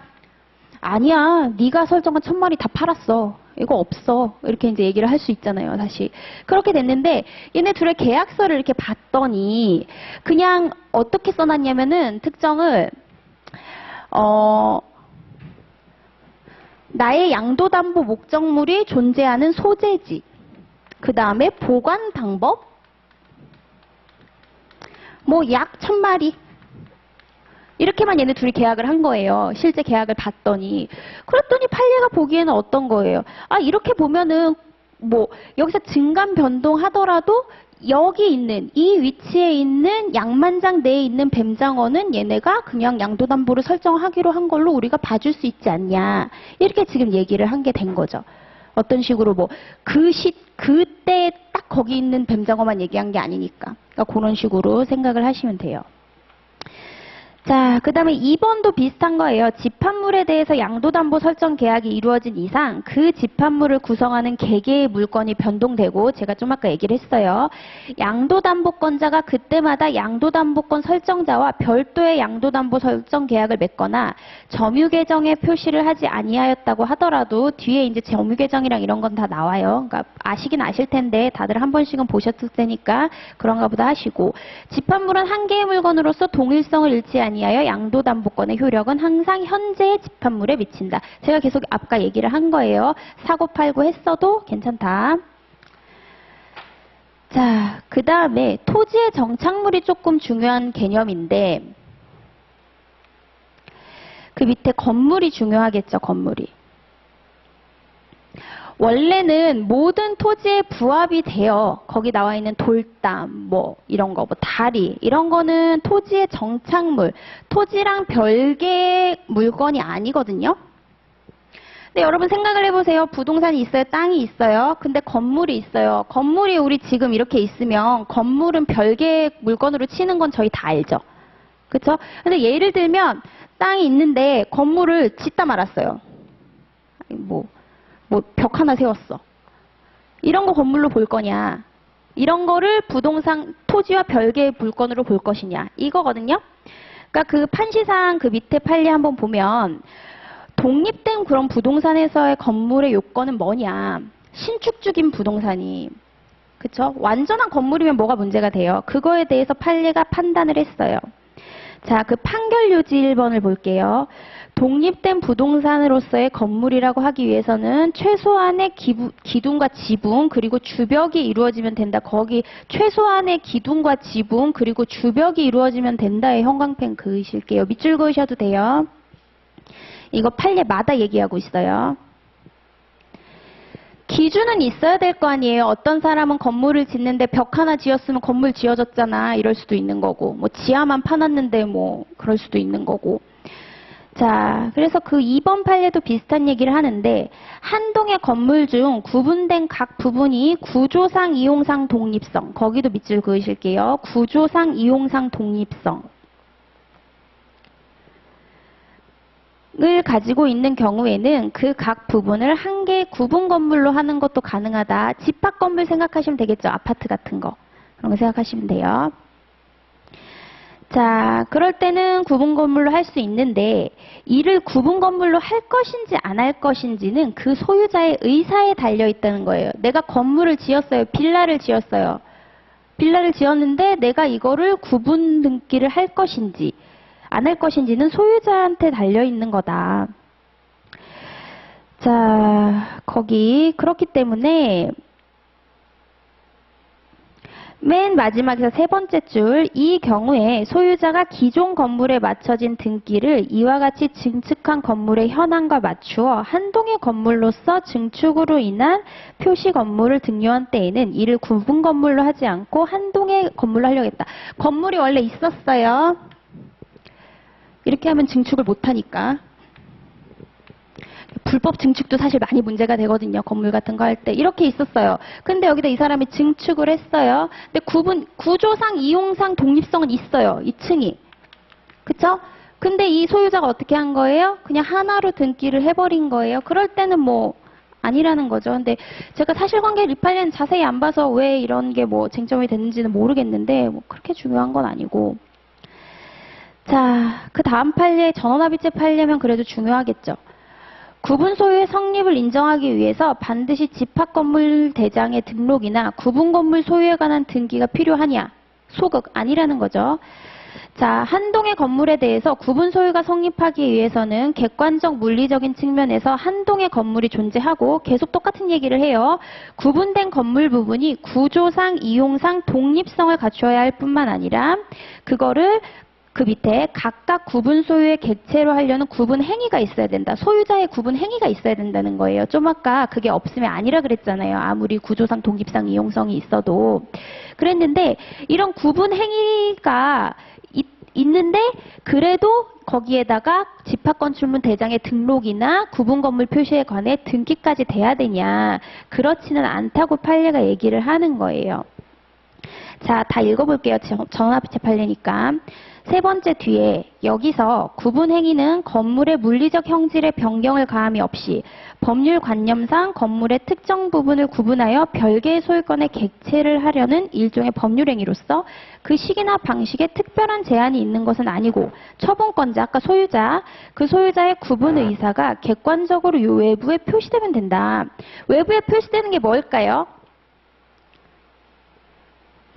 아니야. 네가 설정한 1000마리 다 팔았어. 이거 없어. 이렇게 이제 얘기를 할 수 있잖아요. 사실. 그렇게 됐는데 얘네 둘의 계약서를 이렇게 봤더니 그냥 어떻게 써놨냐면은 특정을 나의 양도담보 목적물이 존재하는 소재지. 그 다음에 보관 방법. 뭐 약 1000마리. 이렇게만 얘네 둘이 계약을 한 거예요. 실제 계약을 봤더니. 그랬더니 판례가 보기에는 어떤 거예요? 아, 이렇게 보면은 뭐 여기서 증감 변동하더라도 여기 있는 이 위치에 있는 양만장 내에 있는 뱀장어는 얘네가 그냥 양도담보를 설정하기로 한 걸로 우리가 봐줄 수 있지 않냐. 이렇게 지금 얘기를 한 게 된 거죠. 어떤 식으로 뭐 그때 딱 거기 있는 뱀장어만 얘기한 게 아니니까. 그러니까 그런 식으로 생각을 하시면 돼요. 자, 그 다음에 2번도 비슷한 거예요. 집합물에 대해서 양도담보 설정 계약이 이루어진 이상 그 집합물을 구성하는 개개의 물건이 변동되고 제가 좀 아까 얘기를 했어요. 양도담보권자가 그때마다 양도담보권 설정자와 별도의 양도담보 설정 계약을 맺거나 점유계정에 표시를 하지 아니하였다고 하더라도 뒤에 이제 점유계정이랑 이런 건 다 나와요. 그러니까 아시긴 아실 텐데 다들 한 번씩은 보셨을 테니까 그런가 보다 하시고 집합물은 한 개의 물건으로서 동일성을 잃지 아니하여 양도담보권의 효력은 항상 현재의 집합물에 미친다. 제가 계속 아까 얘기를 한 거예요. 사고 팔고 했어도 괜찮다. 자, 그 다음에 토지의 정착물이 조금 중요한 개념인데 그 밑에 건물이 중요하겠죠. 건물이. 원래는 모든 토지에 부합이 되어 거기 나와 있는 돌담, 뭐 이런 거, 뭐 다리 이런 거는 토지의 정착물, 토지랑 별개의 물건이 아니거든요. 근데 여러분 생각을 해보세요. 부동산이 있어요, 땅이 있어요. 근데 건물이 있어요. 건물이 우리 지금 이렇게 있으면 건물은 별개의 물건으로 치는 건 저희 다 알죠. 그렇죠? 근데 예를 들면 땅이 있는데 건물을 짓다 말았어요. 뭐 벽 하나 세웠어. 이런 거 건물로 볼 거냐? 이런 거를 부동산 토지와 별개의 물건으로 볼 것이냐? 이거거든요. 그러니까 그 판시상 그 밑에 판례 한번 보면 독립된 그런 부동산에서의 건물의 요건은 뭐냐? 신축 중인 부동산이. 그쵸? 완전한 건물이면 뭐가 문제가 돼요? 그거에 대해서 판례가 판단을 했어요. 자, 그 판결 요지 1번을 볼게요. 독립된 부동산으로서의 건물이라고 하기 위해서는 최소한의 기둥과 지붕 그리고 주벽이 이루어지면 된다. 거기 최소한의 기둥과 지붕 그리고 주벽이 이루어지면 된다의 형광펜 그으실게요. 밑줄 그으셔도 돼요. 이거 판례마다 얘기하고 있어요. 기준은 있어야 될 거 아니에요. 어떤 사람은 건물을 짓는데 벽 하나 지었으면 건물 지어졌잖아. 이럴 수도 있는 거고. 뭐 지하만 파놨는데 뭐 그럴 수도 있는 거고. 자, 그래서 그 2번 판례도 비슷한 얘기를 하는데 한 동의 건물 중 구분된 각 부분이 구조상, 이용상, 독립성. 거기도 밑줄 그으실게요. 구조상, 이용상, 독립성. 가지고 있는 경우에는 그 각 부분을 한 개의 구분 건물로 하는 것도 가능하다. 집합 건물 생각하시면 되겠죠. 아파트 같은 거. 그런 거 생각하시면 돼요. 자, 그럴 때는 구분 건물로 할 수 있는데 이를 구분 건물로 할 것인지 안 할 것인지는 그 소유자의 의사에 달려 있다는 거예요. 내가 건물을 지었어요. 빌라를 지었어요. 빌라를 지었는데 내가 이거를 구분 등기를 할 것인지 안 할 것인지는 소유자한테 달려 있는 거다. 자, 그렇기 때문에 맨 마지막에서 세 번째 줄, 이 경우에 소유자가 기존 건물에 맞춰진 등기를 이와 같이 증축한 건물의 현황과 맞추어 한동의 건물로서 증축으로 인한 표시 건물을 등료한 때에는 이를 구분 건물로 하지 않고 한동의 건물로 하려고 했다. 건물이 원래 있었어요. 이렇게 하면 증축을 못하니까. 불법 증축도 사실 많이 문제가 되거든요. 건물 같은 거 할 때. 이렇게 있었어요. 근데 여기다 이 사람이 증축을 했어요. 근데 구조상, 이용상, 독립성은 있어요. 이 층이. 그쵸? 근데 이 소유자가 어떻게 한 거예요? 그냥 하나로 등기를 해버린 거예요. 그럴 때는 뭐 아니라는 거죠. 근데 제가 사실관계 리팔리는 자세히 안 봐서 왜 이런 게 뭐 쟁점이 됐는지는 모르겠는데 뭐 그렇게 중요한 건 아니고. 자, 그 다음 판례, 전원합의체 판례면 그래도 중요하겠죠. 구분 소유의 성립을 인정하기 위해서 반드시 집합건물 대장의 등록이나 구분 건물 소유에 관한 등기가 필요하냐? 소극 아니라는 거죠. 자, 한동의 건물에 대해서 구분 소유가 성립하기 위해서는 객관적 물리적인 측면에서 한동의 건물이 존재하고 계속 똑같은 얘기를 해요. 구분된 건물 부분이 구조상, 이용상 독립성을 갖춰야 할 뿐만 아니라 그거를 그 밑에 각각 구분 소유의 객체로 하려는 구분 행위가 있어야 된다. 소유자의 구분 행위가 있어야 된다는 거예요. 좀 아까 그게 없으면 아니라 그랬잖아요. 아무리 구조상, 독립상, 이용성이 있어도. 그랬는데 이런 구분 행위가 있는데 그래도 거기에다가 집합건축물 대장의 등록이나 구분 건물 표시에 관해 등기까지 돼야 되냐. 그렇지는 않다고 판례가 얘기를 하는 거예요. 자, 다 읽어볼게요. 전원합의체 판례니까. 세 번째 뒤에 여기서 구분 행위는 건물의 물리적 형질의 변경을 가함이 없이 법률 관념상 건물의 특정 부분을 구분하여 별개의 소유권의 객체를 하려는 일종의 법률 행위로서 그 시기나 방식에 특별한 제한이 있는 것은 아니고 처분권자, 아까 소유자, 그 소유자의 구분 의사가 객관적으로 요 외부에 표시되면 된다. 외부에 표시되는 게 뭘까요?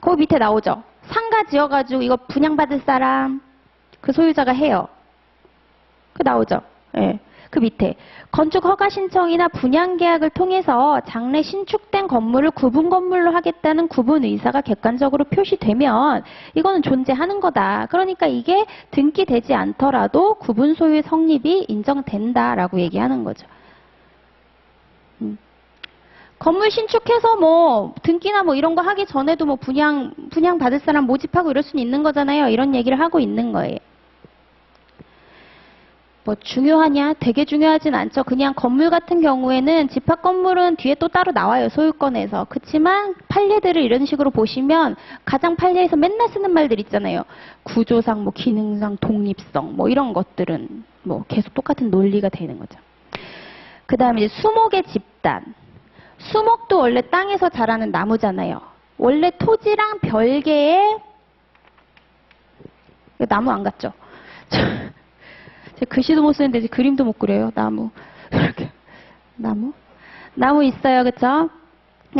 그 밑에 나오죠. 상가 지어가지고 이거 분양받을 사람 그 소유자가 해요. 그 나오죠. 예. 그 밑에 건축 허가 신청이나 분양 계약을 통해서 장래 신축된 건물을 구분 건물로 하겠다는 구분 의사가 객관적으로 표시되면 이거는 존재하는 거다. 그러니까 이게 등기되지 않더라도 구분 소유의 성립이 인정된다라고 얘기하는 거죠. 건물 신축해서 뭐 등기나 뭐 이런 거 하기 전에도 뭐 분양 받을 사람 모집하고 이럴 수는 있는 거잖아요. 이런 얘기를 하고 있는 거예요. 뭐 중요하냐? 되게 중요하진 않죠. 그냥 건물 같은 경우에는 집합 건물은 뒤에 또 따로 나와요. 소유권에서. 그렇지만 판례들을 이런 식으로 보시면 가장 판례에서 맨날 쓰는 말들 있잖아요. 구조상, 뭐 기능상, 독립성 뭐 이런 것들은 뭐 계속 똑같은 논리가 되는 거죠. 그 다음에 이제 수목의 집단. 수목도 원래 땅에서 자라는 나무잖아요. 원래 토지랑 별개의 나무 안 같죠? 제가 글씨도 못 쓰는데 이제 그림도 못 그려요. 나무 이렇게 나무 있어요, 그쵸?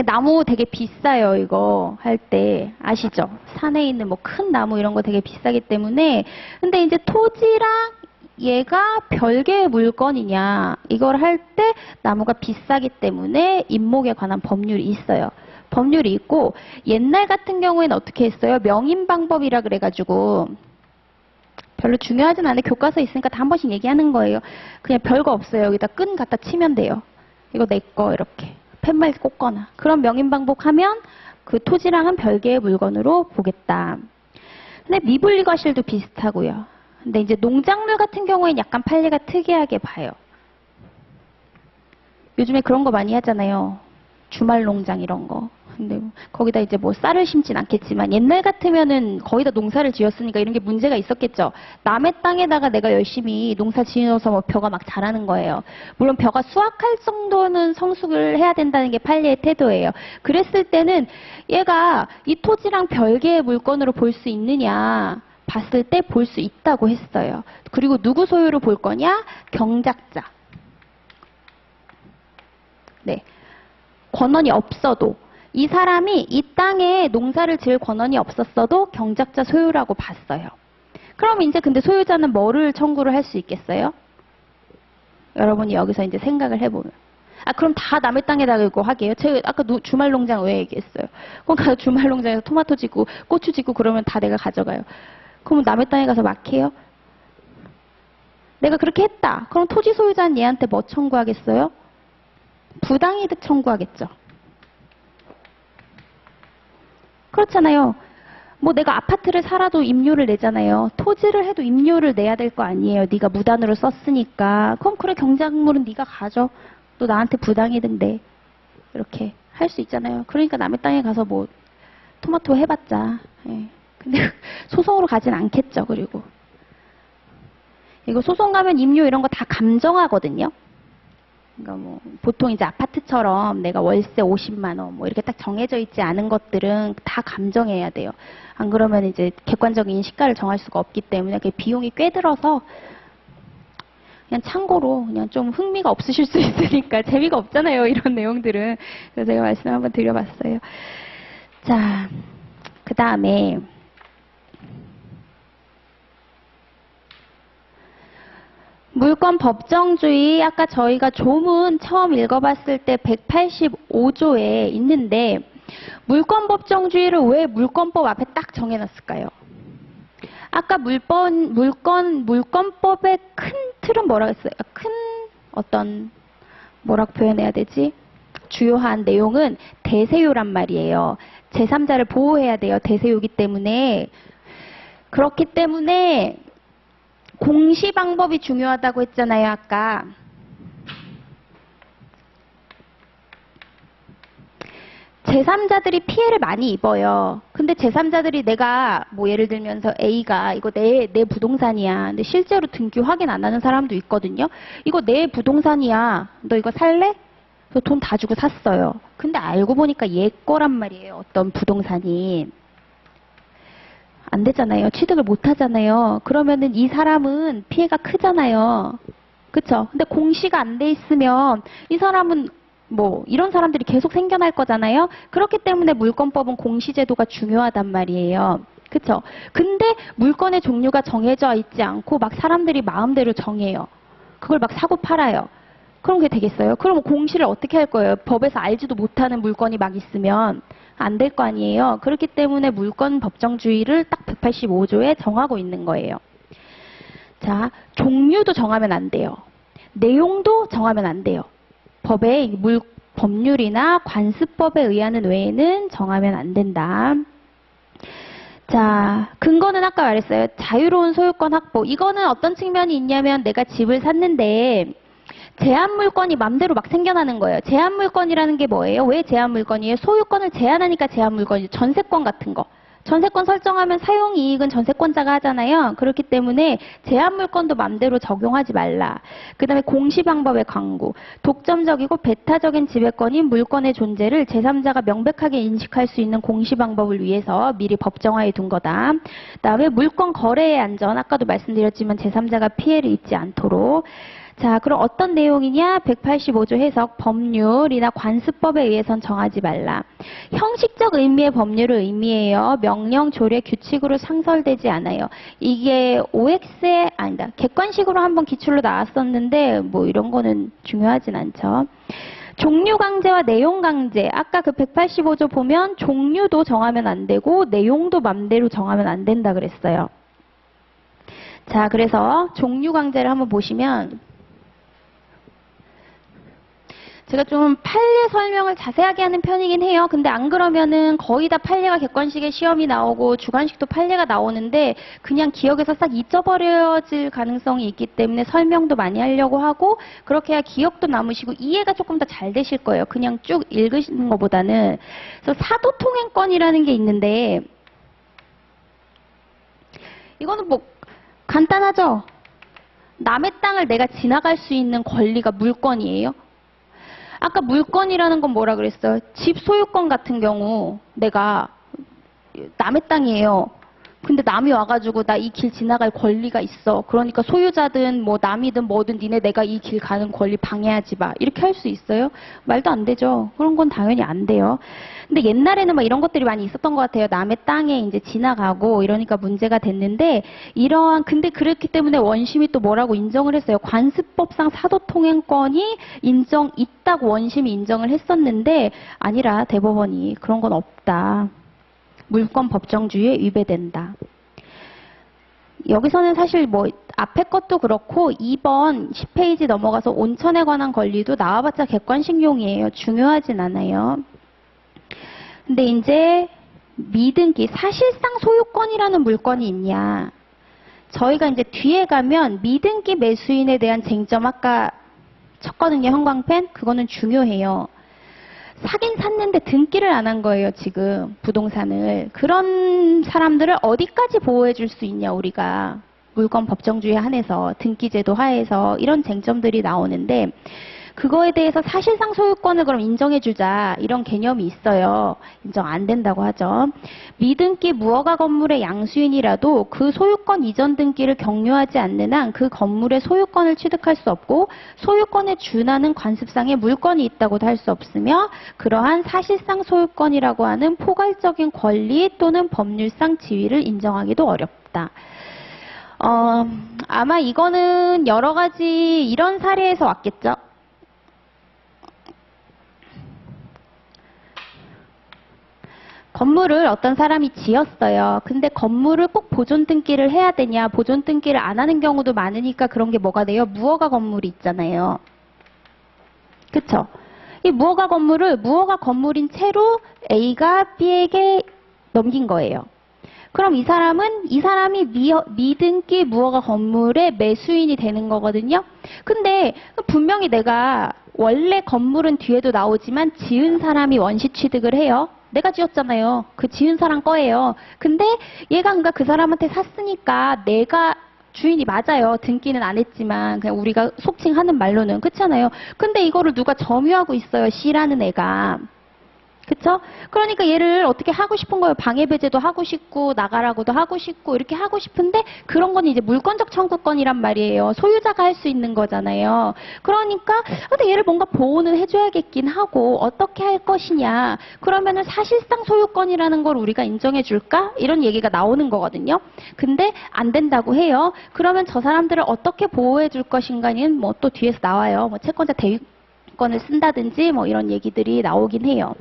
나무 되게 비싸요. 이거 할 때 아시죠? 산에 있는 뭐 큰 나무 이런 거 되게 비싸기 때문에 근데 이제 토지랑 얘가 별개의 물건이냐 이걸 할 때 나무가 비싸기 때문에 임목에 관한 법률이 있어요. 법률이 있고 옛날 같은 경우에는 어떻게 했어요? 명인 방법이라 그래가지고 별로 중요하진 않은데 교과서에 있으니까 다 한 번씩 얘기하는 거예요. 그냥 별거 없어요. 여기다 끈 갖다 치면 돼요. 이거 내 거 이렇게 팻말 꽂거나 그런 명인 방법하면 그 토지랑은 별개의 물건으로 보겠다. 근데 미분리 과실도 비슷하고요. 근데 이제 농작물 같은 경우에는 약간 판례가 특이하게 봐요. 요즘에 그런 거 많이 하잖아요. 주말 농장 이런 거. 근데 거기다 이제 뭐 쌀을 심진 않겠지만 옛날 같으면은 거의 다 농사를 지었으니까 이런 게 문제가 있었겠죠. 남의 땅에다가 내가 열심히 농사 지어서 뭐 벼가 막 자라는 거예요. 물론 벼가 수확할 정도는 성숙을 해야 된다는 게 판례의 태도예요. 그랬을 때는 얘가 이 토지랑 별개의 물건으로 볼 수 있느냐 봤을 때 볼 수 있다고 했어요. 그리고 누구 소유로 볼 거냐? 경작자. 네. 권한이 없어도 이 사람이 이 땅에 농사를 지을 권한이 없었어도 경작자 소유라고 봤어요. 그럼 이제 근데 소유자는 뭐를 청구를 할 수 있겠어요? 여러분이 여기서 이제 생각을 해보면. 그럼 다 남의 땅에다가 이거 하게요? 제가 아까 주말 농장 왜 얘기했어요? 그럼 가서 주말 농장에서 토마토 짓고 고추 짓고 그러면 다 내가 가져가요. 그럼 남의 땅에 가서 막 해요? 내가 그렇게 했다. 그럼 토지 소유자는 얘한테 뭐 청구하겠어요? 부당이득 청구하겠죠. 그렇잖아요. 뭐 내가 아파트를 살아도 임료를 내잖아요. 토지를 해도 임료를 내야 될 거 아니에요. 네가 무단으로 썼으니까. 그럼 그래 경작물은 네가 가져. 너 나한테 부당이득 내. 이렇게 할 수 있잖아요. 그러니까 남의 땅에 가서 뭐 토마토 해봤자. 예. 근데 소송으로 가진 않겠죠. 그리고 이거 소송 가면 임료 이런 거 다 감정하거든요. 그러니까 뭐 보통 이제 아파트처럼 내가 월세 50만 원 뭐 이렇게 딱 정해져 있지 않은 것들은 다 감정해야 돼요. 안 그러면 이제 객관적인 시가를 정할 수가 없기 때문에 비용이 꽤 들어서 그냥 참고로 그냥 좀 흥미가 없으실 수 있으니까 재미가 없잖아요. 이런 내용들은. 그래서 제가 말씀 한번 드려봤어요. 자, 그 다음에 물권 법정주의, 아까 저희가 조문 처음 읽어봤을 때 185조에 있는데 물권 법정주의를 왜 물권법 앞에 딱 정해놨을까요? 아까 물권법의 큰 틀은 뭐라고 했어요? 큰 어떤 뭐라고 표현해야 되지? 주요한 내용은 대세요란 말이에요. 제3자를 보호해야 돼요. 대세요기 때문에. 그렇기 때문에 공시 방법이 중요하다고 했잖아요, 아까. 제3자들이 피해를 많이 입어요. 근데 제3자들이 내가 뭐 예를 들면서 A가 이거 내 부동산이야. 근데 실제로 등기 확인 안 하는 사람도 있거든요. 이거 내 부동산이야. 너 이거 살래? 그래서 돈 다 주고 샀어요. 근데 알고 보니까 얘 거란 말이에요. 어떤 부동산이. 안 되잖아요. 취득을 못 하잖아요. 그러면은 이 사람은 피해가 크잖아요. 그쵸? 근데 공시가 안 돼 있으면 이 사람은 뭐 이런 사람들이 계속 생겨날 거잖아요. 그렇기 때문에 물권법은 공시제도가 중요하단 말이에요. 그쵸? 근데 물권의 종류가 정해져 있지 않고 막 사람들이 마음대로 정해요. 그걸 막 사고 팔아요. 그럼 그게 되겠어요? 그럼 공시를 어떻게 할 거예요? 법에서 알지도 못하는 물건이 막 있으면 안 될 거 아니에요. 그렇기 때문에 물권 법정주의를 딱 185조에 정하고 있는 거예요. 자, 종류도 정하면 안 돼요. 내용도 정하면 안 돼요. 법의 법률이나 관습법에 의하는 외에는 정하면 안 된다. 자, 근거는 아까 말했어요. 자유로운 소유권 확보. 이거는 어떤 측면이 있냐면 내가 집을 샀는데 제한물건이 맘대로 막 생겨나는 거예요. 제한물건이라는 게 뭐예요? 왜 제한물건이에요? 소유권을 제한하니까 제한물건이죠. 전세권 같은 거. 전세권 설정하면 사용이익은 전세권자가 하잖아요. 그렇기 때문에 제한물건도 맘대로 적용하지 말라. 그 다음에 공시방법의 광고. 독점적이고 배타적인 지배권인 물건의 존재를 제3자가 명백하게 인식할 수 있는 공시방법을 위해서 미리 법정화해 둔 거다. 그 다음에 물건 거래의 안전. 아까도 말씀드렸지만 제3자가 피해를 입지 않도록. 자, 그럼 어떤 내용이냐? 185조 해석, 법률이나 관습법에 의해선 정하지 말라. 형식적 의미의 법률을 의미해요. 명령, 조례, 규칙으로 상설되지 않아요. 이게 OX에, 아니다. 객관식으로 한번 기출로 나왔었는데, 뭐 이런 거는 중요하진 않죠. 종류 강제와 내용 강제. 아까 그 185조 보면 종류도 정하면 안 되고, 내용도 맘대로 정하면 안 된다 그랬어요. 자, 그래서 종류 강제를 한번 보시면, 제가 좀 판례 설명을 자세하게 하는 편이긴 해요. 근데 안 그러면은 거의 다 판례가 객관식에 시험이 나오고 주관식도 판례가 나오는데 그냥 기억에서 싹 잊어버려질 가능성이 있기 때문에 설명도 많이 하려고 하고 그렇게 해야 기억도 남으시고 이해가 조금 더 잘 되실 거예요. 그냥 쭉 읽으시는 것보다는. 그래서 사도통행권이라는 게 있는데 이거는 뭐 간단하죠? 남의 땅을 내가 지나갈 수 있는 권리가 물권이에요. 아까 물권이라는 건 뭐라 그랬어요? 집 소유권 같은 경우 내가 남의 땅이에요. 근데 남이 와가지고 나 이 길 지나갈 권리가 있어. 그러니까 소유자든 뭐 남이든 뭐든 니네 내가 이 길 가는 권리 방해하지 마. 이렇게 할 수 있어요? 말도 안 되죠. 그런 건 당연히 안 돼요. 근데 옛날에는 막 이런 것들이 많이 있었던 것 같아요. 남의 땅에 이제 지나가고 이러니까 문제가 됐는데 근데 그렇기 때문에 원심이 또 뭐라고 인정을 했어요. 관습법상 사도통행권이 있다고 원심이 인정을 했었는데 아니라 대법원이 그런 건 없다. 물권 법정주의에 위배된다. 여기서는 사실 뭐 앞에 것도 그렇고 2번 10페이지 넘어가서 온천에 관한 권리도 나와봤자 객관식용이에요. 중요하진 않아요. 근데 이제 미등기, 사실상 소유권이라는 물권이 있냐. 저희가 이제 뒤에 가면 미등기 매수인에 대한 쟁점 아까 쳤거든요. 형광펜. 그거는 중요해요. 사긴 샀는데 등기를 안 한 거예요, 지금. 부동산을. 그런 사람들을 어디까지 보호해 줄 수 있냐, 우리가. 물권 법정주의 한해서, 등기제도 하에서 이런 쟁점들이 나오는데 그거에 대해서 사실상 소유권을 그럼 인정해주자 이런 개념이 있어요. 인정 안 된다고 하죠. 미등기 무허가 건물의 양수인이라도 그 소유권 이전 등기를 격려하지 않는 한 그 건물의 소유권을 취득할 수 없고 소유권에 준하는 관습상의 물권이 있다고도 할 수 없으며 그러한 사실상 소유권이라고 하는 포괄적인 권리 또는 법률상 지위를 인정하기도 어렵다. 아마 이거는 여러 가지 이런 사례에서 왔겠죠. 건물을 어떤 사람이 지었어요. 근데 건물을 꼭 보존 등기를 해야 되냐, 보존 등기를 안 하는 경우도 많으니까 그런 게 뭐가 돼요? 무허가 건물이 있잖아요. 그쵸? 이 무허가 건물을 무허가 건물인 채로 A가 B에게 넘긴 거예요. 그럼 이 사람이 미등기 무허가 건물의 매수인이 되는 거거든요. 근데 분명히 내가 원래 건물은 뒤에도 나오지만 지은 사람이 원시 취득을 해요. 내가 지었잖아요. 그 지은 사람 거예요. 근데 얘가 그러니까 그 사람한테 샀으니까 내가 주인이 맞아요. 등기는 안 했지만 그냥 우리가 속칭하는 말로는 그렇잖아요. 근데 이거를 누가 점유하고 있어요. C라는 애가. 그쵸? 그러니까 얘를 어떻게 하고 싶은 거예요. 방해배제도 하고 싶고 나가라고도 하고 싶고 이렇게 하고 싶은데 그런 건 이제 물권적 청구권이란 말이에요. 소유자가 할 수 있는 거잖아요. 그러니까 근데 얘를 뭔가 보호는 해줘야겠긴 하고 어떻게 할 것이냐. 그러면은 사실상 소유권이라는 걸 우리가 인정해 줄까? 이런 얘기가 나오는 거거든요. 근데 안 된다고 해요. 그러면 저 사람들을 어떻게 보호해 줄 것인가는 뭐 또 뒤에서 나와요. 뭐 채권자 대위권을 쓴다든지 뭐 이런 얘기들이 나오긴 해요.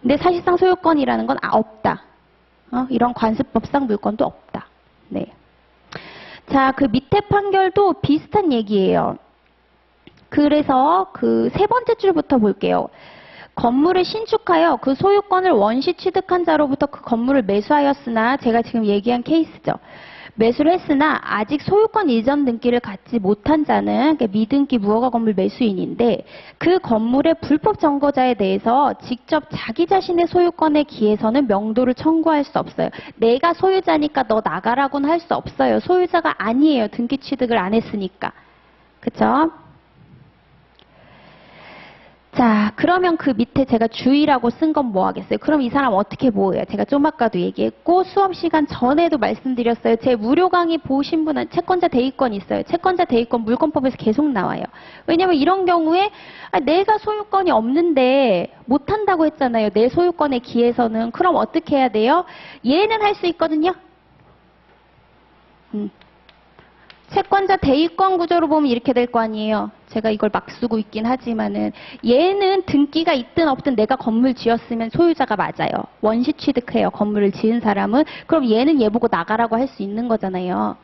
근데 사실상 소유권이라는 건 없다. 이런 관습법상 물권도 없다. 네. 자, 그 밑에 판결도 비슷한 얘기예요. 그래서 그 세 번째 줄부터 볼게요. 건물을 신축하여 그 소유권을 원시 취득한 자로부터 그 건물을 매수하였으나 제가 지금 얘기한 케이스죠. 매수를 했으나 아직 소유권 이전 등기를 갖지 못한 자는 미등기 무허가 건물 매수인인데 그 건물의 불법 점거자에 대해서 직접 자기 자신의 소유권에 기해서는 명도를 청구할 수 없어요. 내가 소유자니까 너 나가라고는 할 수 없어요. 소유자가 아니에요. 등기 취득을 안 했으니까. 그쵸? 자, 그러면 그 밑에 제가 주의라고 쓴 건 뭐 하겠어요? 그럼 이 사람 어떻게 보호해요? 제가 좀 아까도 얘기했고 수업 시간 전에도 말씀드렸어요. 제 무료 강의 보신 분은 채권자 대위권 있어요. 채권자 대위권 물권법에서 계속 나와요. 왜냐면 이런 경우에 내가 소유권이 없는데 못한다고 했잖아요. 내 소유권에 기해서는. 그럼 어떻게 해야 돼요? 얘는 할 수 있거든요. 채권자 대위권 구조로 보면 이렇게 될 거 아니에요. 제가 이걸 막 쓰고 있긴 하지만은 얘는 등기가 있든 없든 내가 건물 지었으면 소유자가 맞아요. 원시 취득해요. 건물을 지은 사람은. 그럼 얘는 얘 보고 나가라고 할 수 있는 거잖아요.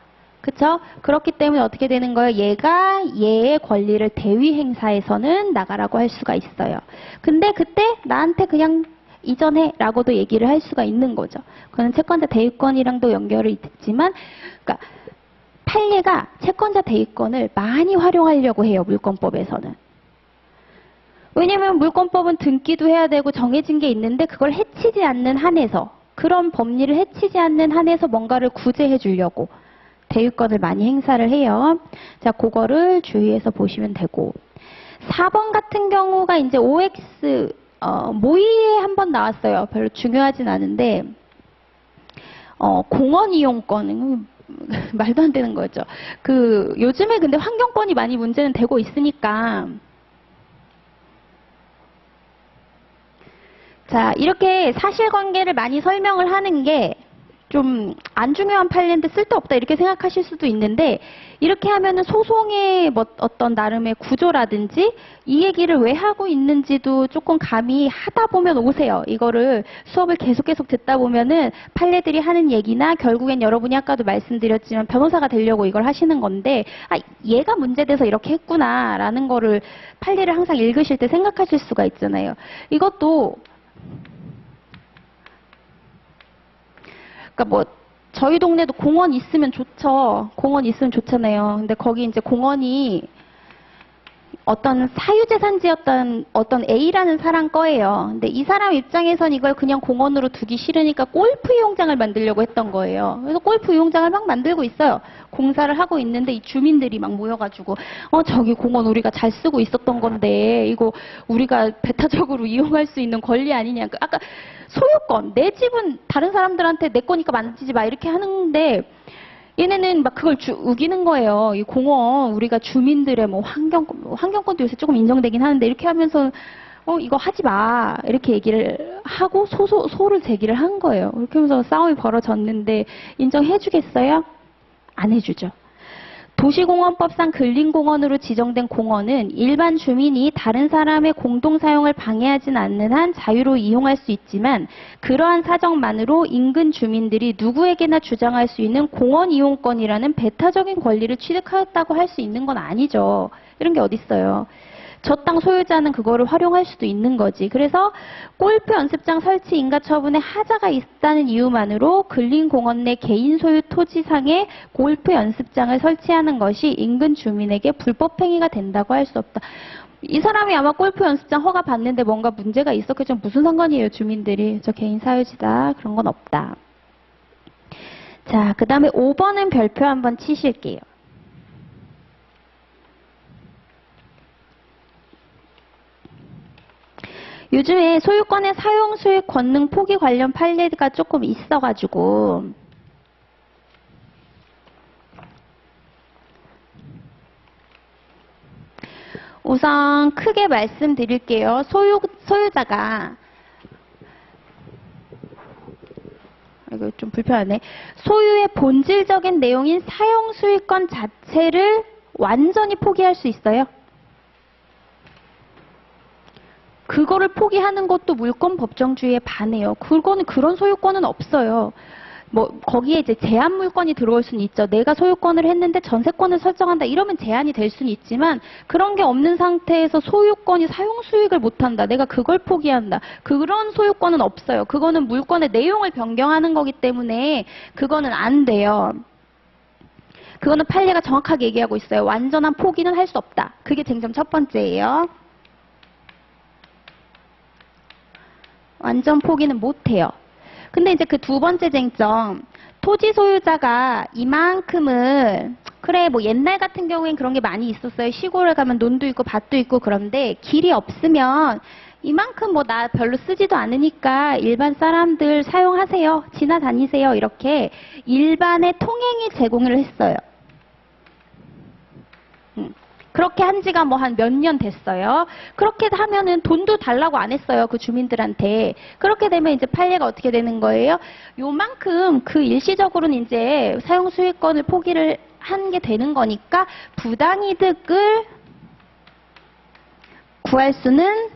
그쵸? 그렇기 때문에 어떻게 되는 거예요? 얘가 얘의 권리를 대위 행사에서는 나가라고 할 수가 있어요. 근데 그때 나한테 그냥 이전해 라고도 얘기를 할 수가 있는 거죠. 그거는 채권자 대위권이랑도 연결이 있지만, 그러니까 판례가 채권자 대위권을 많이 활용하려고 해요. 물권법에서는. 왜냐면 물권법은 등기도 해야 되고 정해진 게 있는데 그걸 해치지 않는 한에서, 그런 법리를 해치지 않는 한에서 뭔가를 구제해 주려고 대위권을 많이 행사를 해요. 자, 그거를 주의해서 보시면 되고. 4번 같은 경우가 이제 OX, 모의에 한번 나왔어요. 별로 중요하진 않은데, 공원 이용권, 말도 안 되는 거죠. 요즘에 근데 환경권이 많이 문제는 되고 있으니까. 자, 이렇게 사실관계를 많이 설명을 하는 게 좀 안 중요한 판례인데 쓸데없다 이렇게 생각하실 수도 있는데, 이렇게 하면은 소송의 뭐 어떤 나름의 구조라든지 이 얘기를 왜 하고 있는지도 조금 감이 하다 보면 오세요. 이거를 수업을 계속 듣다 보면은 판례들이 하는 얘기나 결국엔 여러분이 아까도 말씀드렸지만 변호사가 되려고 이걸 하시는 건데, 아, 얘가 문제돼서 이렇게 했구나라는 거를 판례를 항상 읽으실 때 생각하실 수가 있잖아요. 이것도 그러니까 뭐 저희 동네도 공원 있으면 좋죠. 공원 있으면 좋잖아요. 근데 거기 이제 공원이 어떤 사유재산지였던 어떤 A라는 사람 거예요. 근데 이 사람 입장에선 이걸 그냥 공원으로 두기 싫으니까 골프 이용장을 만들려고 했던 거예요. 그래서 골프 이용장을 막 만들고 있어요. 공사를 하고 있는데 이 주민들이 막 모여가지고 저기 공원 우리가 잘 쓰고 있었던 건데 이거 우리가 배타적으로 이용할 수 있는 권리 아니냐. 아까 소유권, 내 집은 다른 사람들한테 내 거니까 만지지 마 이렇게 하는데 얘네는 막 그걸 우기는 거예요. 이 공원 우리가 주민들의 뭐 환경권도 요새 조금 인정되긴 하는데 이렇게 하면서 이거 하지 마 이렇게 얘기를 하고 소를 제기를 한 거예요. 이렇게 하면서 싸움이 벌어졌는데 인정해 주겠어요? 안 해주죠. 도시공원법상 근린공원으로 지정된 공원은 일반 주민이 다른 사람의 공동사용을 방해하진 않는 한 자유로 이용할 수 있지만 그러한 사정만으로 인근 주민들이 누구에게나 주장할 수 있는 공원 이용권이라는 배타적인 권리를 취득하였다고 할 수 있는 건 아니죠. 이런 게 어딨어요. 저 땅 소유자는 그거를 활용할 수도 있는 거지. 그래서 골프 연습장 설치 인가 처분에 하자가 있다는 이유만으로 근린공원 내 개인 소유 토지상에 골프 연습장을 설치하는 것이 인근 주민에게 불법행위가 된다고 할 수 없다. 이 사람이 아마 골프 연습장 허가 받는데 뭔가 문제가 있었겠죠. 무슨 상관이에요, 주민들이. 저 개인 사유지다. 그런 건 없다. 자, 그 다음에 5번은 별표 한번 치실게요. 요즘에 소유권의 사용 수익 권능 포기 관련 판례가 조금 있어가지고 우선 크게 말씀드릴게요. 소유자가 이거 좀 불편하네. 소유의 본질적인 내용인 사용 수익권 자체를 완전히 포기할 수 있어요. 그거를 포기하는 것도 물권 법정주의에 반해요. 그런 소유권은 없어요. 뭐 거기에 이제 제한 물권이 들어올 수는 있죠. 내가 소유권을 했는데 전세권을 설정한다 이러면 제한이 될 수는 있지만 그런 게 없는 상태에서 소유권이 사용 수익을 못한다. 내가 그걸 포기한다. 그런 소유권은 없어요. 그거는 물권의 내용을 변경하는 거기 때문에 그거는 안 돼요. 그거는 판례가 정확하게 얘기하고 있어요. 완전한 포기는 할 수 없다. 그게 쟁점 첫 번째예요. 완전 포기는 못해요. 근데 이제 그 두 번째 쟁점, 토지 소유자가 이만큼을 그래 뭐 옛날 같은 경우엔 그런 게 많이 있었어요. 시골에 가면 논도 있고 밭도 있고 그런데 길이 없으면 이만큼 뭐 나 별로 쓰지도 않으니까 일반 사람들 사용하세요. 지나다니세요. 이렇게 일반의 통행이 제공을 했어요. 그렇게 한 지가 뭐 한 몇 년 됐어요. 그렇게 하면은 돈도 달라고 안 했어요. 그 주민들한테. 그렇게 되면 이제 판례가 어떻게 되는 거예요? 요만큼 그 일시적으로는 이제 사용 수익권을 포기를 한 게 되는 거니까 부당이득을 구할 수는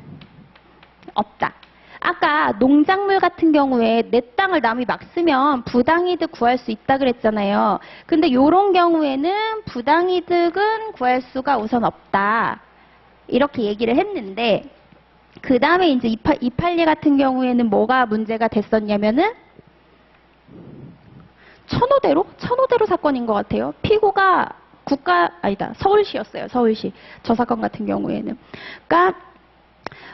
없다. 아까 농작물 같은 경우에 내 땅을 남이 막 쓰면 부당이득 구할 수 있다 그랬잖아요. 근데 요런 경우에는 부당이득은 구할 수가 우선 없다. 이렇게 얘기를 했는데 그 다음에 이제 이 판례 같은 경우에는 뭐가 문제가 됐었냐면은 천호대로 사건인 것 같아요. 피고가 서울시였어요. 서울시. 저 사건 같은 경우에는. 그러니까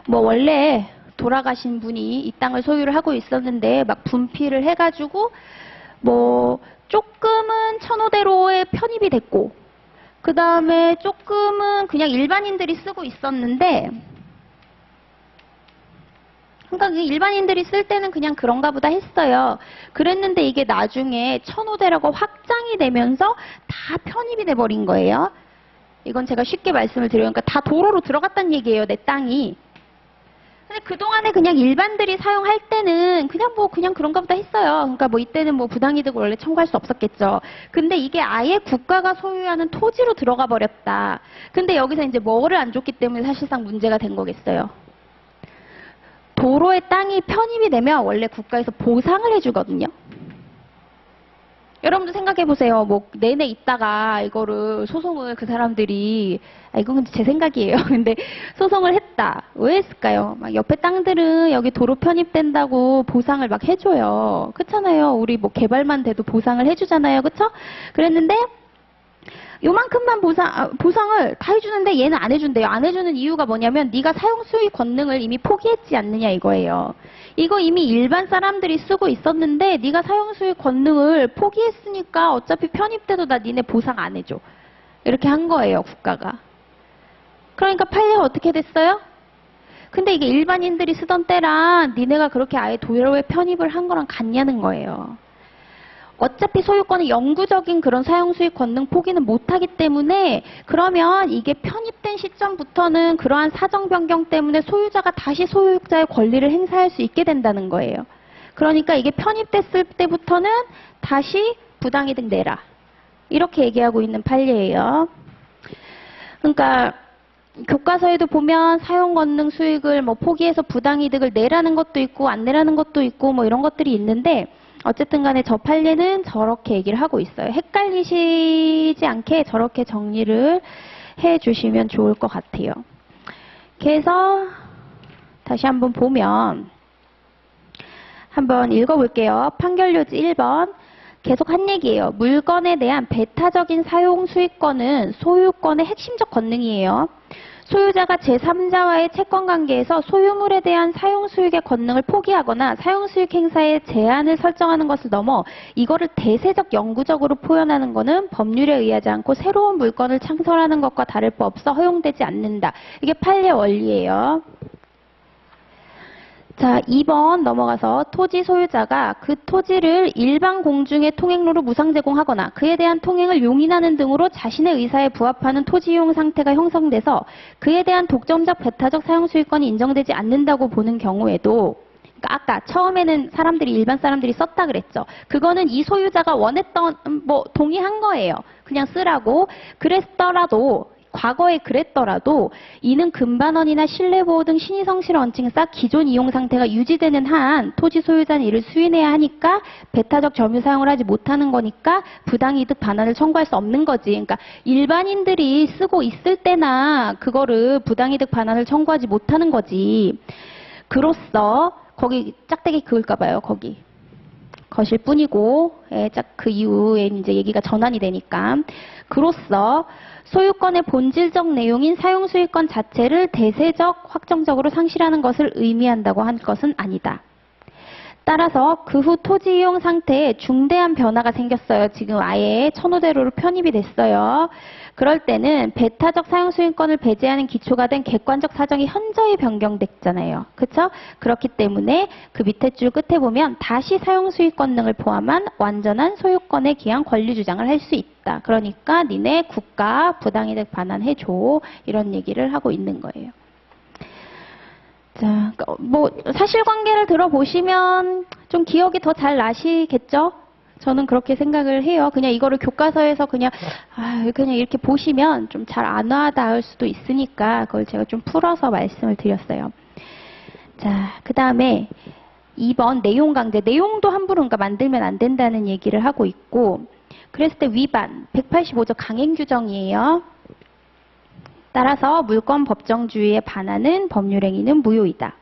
뭐 원래 돌아가신 분이 이 땅을 소유를 하고 있었는데 막 분필을 해가지고 뭐 조금은 천호대로에 편입이 됐고 그 다음에 조금은 그냥 일반인들이 쓰고 있었는데 그러니까 일반인들이 쓸 때는 그냥 그런가 보다 했어요. 그랬는데 이게 나중에 천호대로가 확장이 되면서 다 편입이 돼버린 거예요. 이건 제가 쉽게 말씀을 드려요. 그러니까 다 도로로 들어갔다는 얘기예요. 내 땅이. 근데 그동안에 그냥 일반들이 사용할 때는 그냥 그런가 보다 했어요. 그러니까 뭐 이때는 뭐 부당이득을 원래 청구할 수 없었겠죠. 근데 이게 아예 국가가 소유하는 토지로 들어가 버렸다. 근데 여기서 이제 뭐를 안 줬기 때문에 사실상 문제가 된 거겠어요. 도로에 땅이 편입이 되면 원래 국가에서 보상을 해주거든요. 여러분도 생각해보세요. 뭐 내내 있다가 이거를 소송을 그 사람들이 이건 제 생각이에요. 근데 소송을 했다. 왜 했을까요? 막 옆에 땅들은 여기 도로 편입된다고 보상을 막 해줘요. 그렇잖아요. 우리 뭐 개발만 돼도 보상을 해주잖아요. 그쵸? 그랬는데 요만큼만 보상을 다 해주는데 얘는 안 해준대요. 안 해주는 이유가 뭐냐면 네가 사용수익 권능을 이미 포기했지 않느냐 이거예요. 이거 이미 일반 사람들이 쓰고 있었는데 네가 사용수익 권능을 포기했으니까 어차피 편입돼도 나 니네 보상 안 해줘. 이렇게 한 거예요, 국가가. 그러니까 판례가 어떻게 됐어요? 근데 이게 일반인들이 쓰던 때랑 니네가 그렇게 아예 도로에 편입을 한 거랑 같냐는 거예요. 어차피 소유권은 영구적인 그런 사용수익 권능 포기는 못하기 때문에 그러면 이게 편입된 시점부터는 그러한 사정 변경 때문에 소유자가 다시 소유자의 권리를 행사할 수 있게 된다는 거예요. 그러니까 이게 편입됐을 때부터는 다시 부당이득 내라. 이렇게 얘기하고 있는 판례예요. 그러니까 교과서에도 보면 사용 권능 수익을 뭐 포기해서 부당이득을 내라는 것도 있고 안 내라는 것도 있고 뭐 이런 것들이 있는데 어쨌든 간에 저 판례는 저렇게 얘기를 하고 있어요. 헷갈리시지 않게 저렇게 정리를 해 주시면 좋을 것 같아요. 그래서 다시 한번 보면 한번 읽어볼게요. 판결요지 1번. 계속 한 얘기예요. 물건에 대한 배타적인 사용 수익권은 소유권의 핵심적 권능이에요. 소유자가 제3자와의 채권 관계에서 소유물에 대한 사용 수익의 권능을 포기하거나 사용 수익 행사에 제한을 설정하는 것을 넘어 이거를 대세적 영구적으로 표현하는 것은 법률에 의하지 않고 새로운 물건을 창설하는 것과 다를 바 없어 허용되지 않는다. 이게 판례 원리예요. 자, 2번 넘어가서 토지 소유자가 그 토지를 일반 공중의 통행로로 무상 제공하거나 그에 대한 통행을 용인하는 등으로 자신의 의사에 부합하는 토지 이용 상태가 형성돼서 그에 대한 독점적 배타적 사용 수익권이 인정되지 않는다고 보는 경우에도 그러니까 아까 처음에는 일반 사람들이 썼다 그랬죠. 그거는 이 소유자가 원했던 뭐 동의한 거예요. 그냥 쓰라고. 그랬더라도 과거에 그랬더라도 이는 금반원이나 실내보호 등 신의성실 원칙을 쌓 기존 이용 상태가 유지되는 한 토지 소유자는 이를 수인해야 하니까 배타적 점유 사용을 하지 못하는 거니까 부당이득 반환을 청구할 수 없는 거지. 그러니까 일반인들이 쓰고 있을 때나 그거를 부당이득 반환을 청구하지 못하는 거지. 그로써 거기 짝대기 그을까 봐요. 거기. 것일 뿐이고 그 이후에 이제 얘기가 전환이 되니까 그로써 소유권의 본질적 내용인 사용수익권 자체를 대세적 확정적으로 상실하는 것을 의미한다고 한 것은 아니다. 따라서 그 후 토지 이용 상태에 중대한 변화가 생겼어요. 지금 아예 천호대로로 편입이 됐어요. 그럴 때는 배타적 사용수익권을 배제하는 기초가 된 객관적 사정이 현저히 변경됐잖아요. 그렇죠? 그렇기 때문에 그 밑에 줄 끝에 보면 다시 사용수익권능을 포함한 완전한 소유권에 기한 권리 주장을 할 수 있다. 그러니까 니네 국가 부당이득 반환해줘. 이런 얘기를 하고 있는 거예요. 자, 뭐 사실관계를 들어보시면 좀 기억이 더 잘 나시겠죠? 저는 그렇게 생각을 해요. 그냥 이거를 교과서에서 그냥 이렇게 보시면 좀 잘 안 와닿을 수도 있으니까 그걸 제가 좀 풀어서 말씀을 드렸어요. 자, 그 다음에 2번 내용 강제. 내용도 함부로 그러니까 만들면 안 된다는 얘기를 하고 있고, 그랬을 때 위반 185조 강행 규정이에요. 따라서 물권 법정주의에 반하는 법률행위는 무효이다.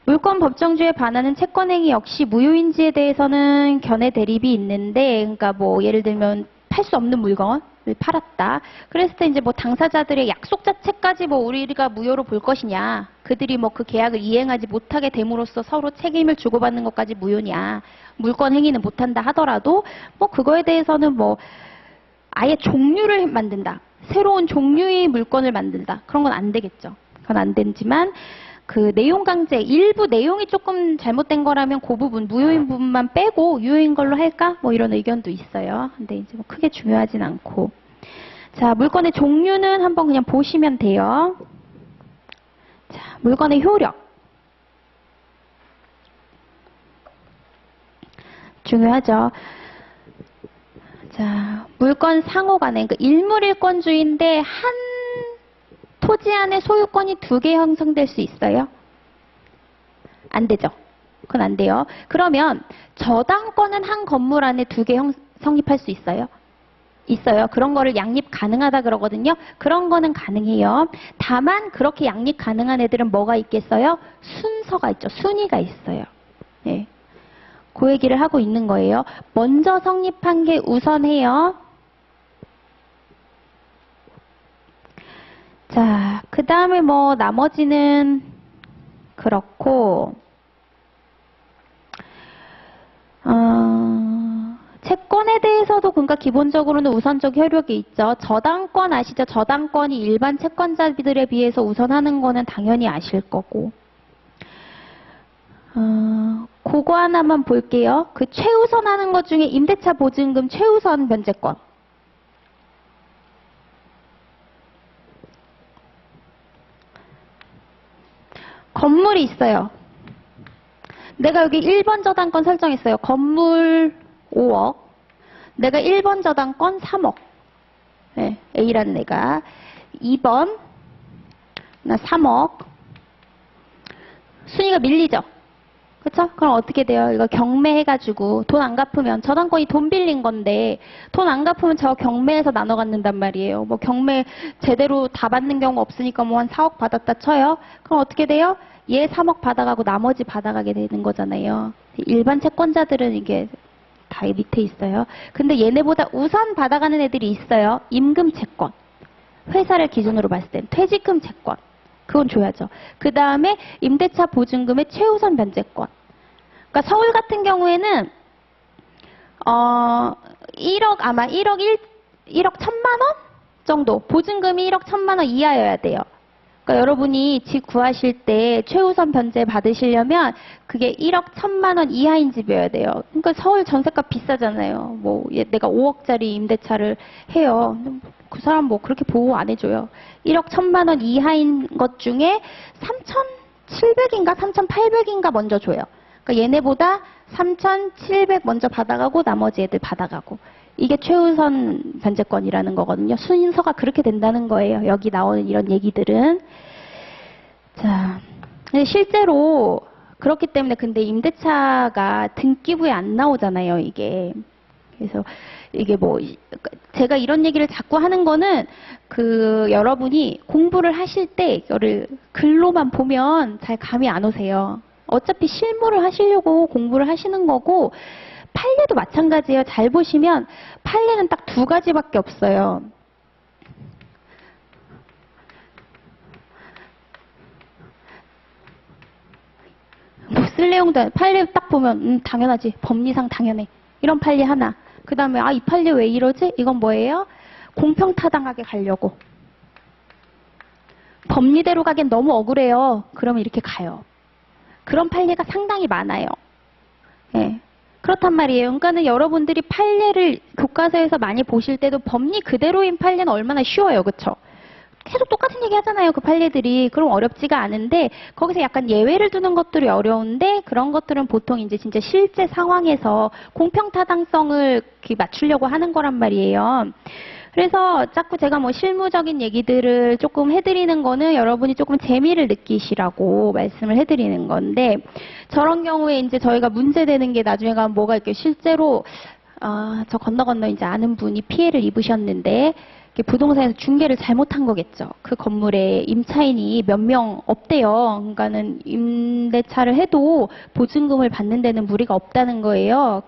물권 법정주의에 반하는 채권행위 역시 무효인지에 대해서는 견해 대립이 있는데, 그러니까 뭐 예를 들면 팔 수 없는 물건을 팔았다. 그랬을 때 이제 뭐 당사자들의 약속 자체까지 뭐 우리가 무효로 볼 것이냐, 그들이 뭐 그 계약을 이행하지 못하게 됨으로써 서로 책임을 주고받는 것까지 무효냐, 물권 행위는 못한다 하더라도 뭐 그거에 대해서는 뭐 아예 종류를 만든다, 새로운 종류의 물건을 만든다, 그런 건 안 되겠죠. 그건 안 되지만 그 내용 강제, 일부 내용이 조금 잘못된 거라면 그 부분, 무효인 부분만 빼고 유효인 걸로 할까? 뭐 이런 의견도 있어요. 근데 이제 뭐 크게 중요하진 않고. 자, 물건의 종류는 한번 그냥 보시면 돼요. 자, 물건의 효력. 중요하죠. 자, 물건 상호간에, 그 일물일권주의인데 한 토지 안에 소유권이 2개 형성될 수 있어요? 안 되죠. 그건 안 돼요. 그러면 저당권은 한 건물 안에 2개 성립할 수 있어요? 있어요. 그런 거를 양립 가능하다 그러거든요. 그런 거는 가능해요. 다만 그렇게 양립 가능한 애들은 뭐가 있겠어요? 순서가 있죠. 순위가 있어요. 네. 그 얘기를 하고 있는 거예요. 먼저 성립한 게 우선해요. 자, 그 다음에 뭐 나머지는 그렇고, 채권에 대해서도 그러니까 기본적으로는 우선적 효력이 있죠. 저당권 아시죠? 저당권이 일반 채권자들에 비해서 우선하는 거는 당연히 아실 거고. 그거 하나만 볼게요. 그 최우선 하는 것 중에 임대차 보증금 최우선 변제권. 건물이 있어요. 내가 여기 1번 저당권 설정했어요. 건물 5억. 내가 1번 저당권 3억. 네, A라는 애가. 2번. 나 3억. 순위가 밀리죠? 그쵸? 그럼 어떻게 돼요? 이거 경매해가지고 돈 안 갚으면, 저당권이 돈 빌린 건데 돈 안 갚으면 저 경매에서 나눠 갖는단 말이에요. 뭐 경매 제대로 다 받는 경우 없으니까 뭐 한 4억 받았다 쳐요. 그럼 어떻게 돼요? 얘 3억 받아가고 나머지 받아가게 되는 거잖아요. 일반 채권자들은 이게 다 밑에 있어요. 근데 얘네보다 우선 받아가는 애들이 있어요. 임금 채권. 회사를 기준으로 봤을 땐 퇴직금 채권. 그건 줘야죠. 그 다음에 임대차 보증금의 최우선 변제권. 그러니까 서울 같은 경우에는 1억 아마 1억 1천만 원 정도, 보증금이 1억 1천만 원 이하여야 돼요. 그러니까 여러분이 집 구하실 때 최우선 변제 받으시려면 그게 1억 1천만 원 이하인 집이어야 돼요. 그러니까 서울 전세값 비싸잖아요. 뭐 내가 5억짜리 임대차를 해요. 그 사람 뭐 그렇게 보호 안 해줘요. 1억 1천만 원 이하인 것 중에 3,700인가 3,800인가 먼저 줘요. 그러니까 얘네보다 3,700 먼저 받아가고 나머지 애들 받아가고. 이게 최우선 변제권이라는 거거든요. 순서가 그렇게 된다는 거예요. 여기 나오는 이런 얘기들은. 자, 실제로 그렇기 때문에 근데 임대차가 등기부에 안 나오잖아요, 이게. 그래서 이게 뭐 제가 이런 얘기를 자꾸 하는 거는 그 여러분이 공부를 하실 때 이거를 글로만 보면 잘 감이 안 오세요. 어차피 실무를 하시려고 공부를 하시는 거고, 판례도 마찬가지예요. 잘 보시면 판례는 딱 2가지밖에 없어요. 뭐 쓸 내용도 판례 딱 보면 당연하지. 법리상 당연해. 이런 판례 하나. 그 다음에 이 판례 왜 이러지? 이건 뭐예요? 공평타당하게 가려고. 법리대로 가기엔 너무 억울해요. 그러면 이렇게 가요. 그런 판례가 상당히 많아요. 예. 그렇단 말이에요. 그러니까는 여러분들이 판례를 교과서에서 많이 보실 때도 법리 그대로인 판례는 얼마나 쉬워요. 그쵸? 계속 똑같은 얘기 하잖아요. 그 판례들이. 그럼 어렵지가 않은데 거기서 약간 예외를 두는 것들이 어려운데, 그런 것들은 보통 이제 진짜 실제 상황에서 공평타당성을 맞추려고 하는 거란 말이에요. 그래서 자꾸 제가 뭐 실무적인 얘기들을 조금 해드리는 거는 여러분이 조금 재미를 느끼시라고 말씀을 해드리는 건데, 저런 경우에 이제 저희가 문제되는 게 나중에 가면 뭐가 이렇게 실제로 저 건너 이제 아는 분이 피해를 입으셨는데, 부동산에서 중개를 잘못한 거겠죠. 그 건물에 임차인이 몇 명 없대요. 그러니까는 임대차를 해도 보증금을 받는 데는 무리가 없다는 거예요.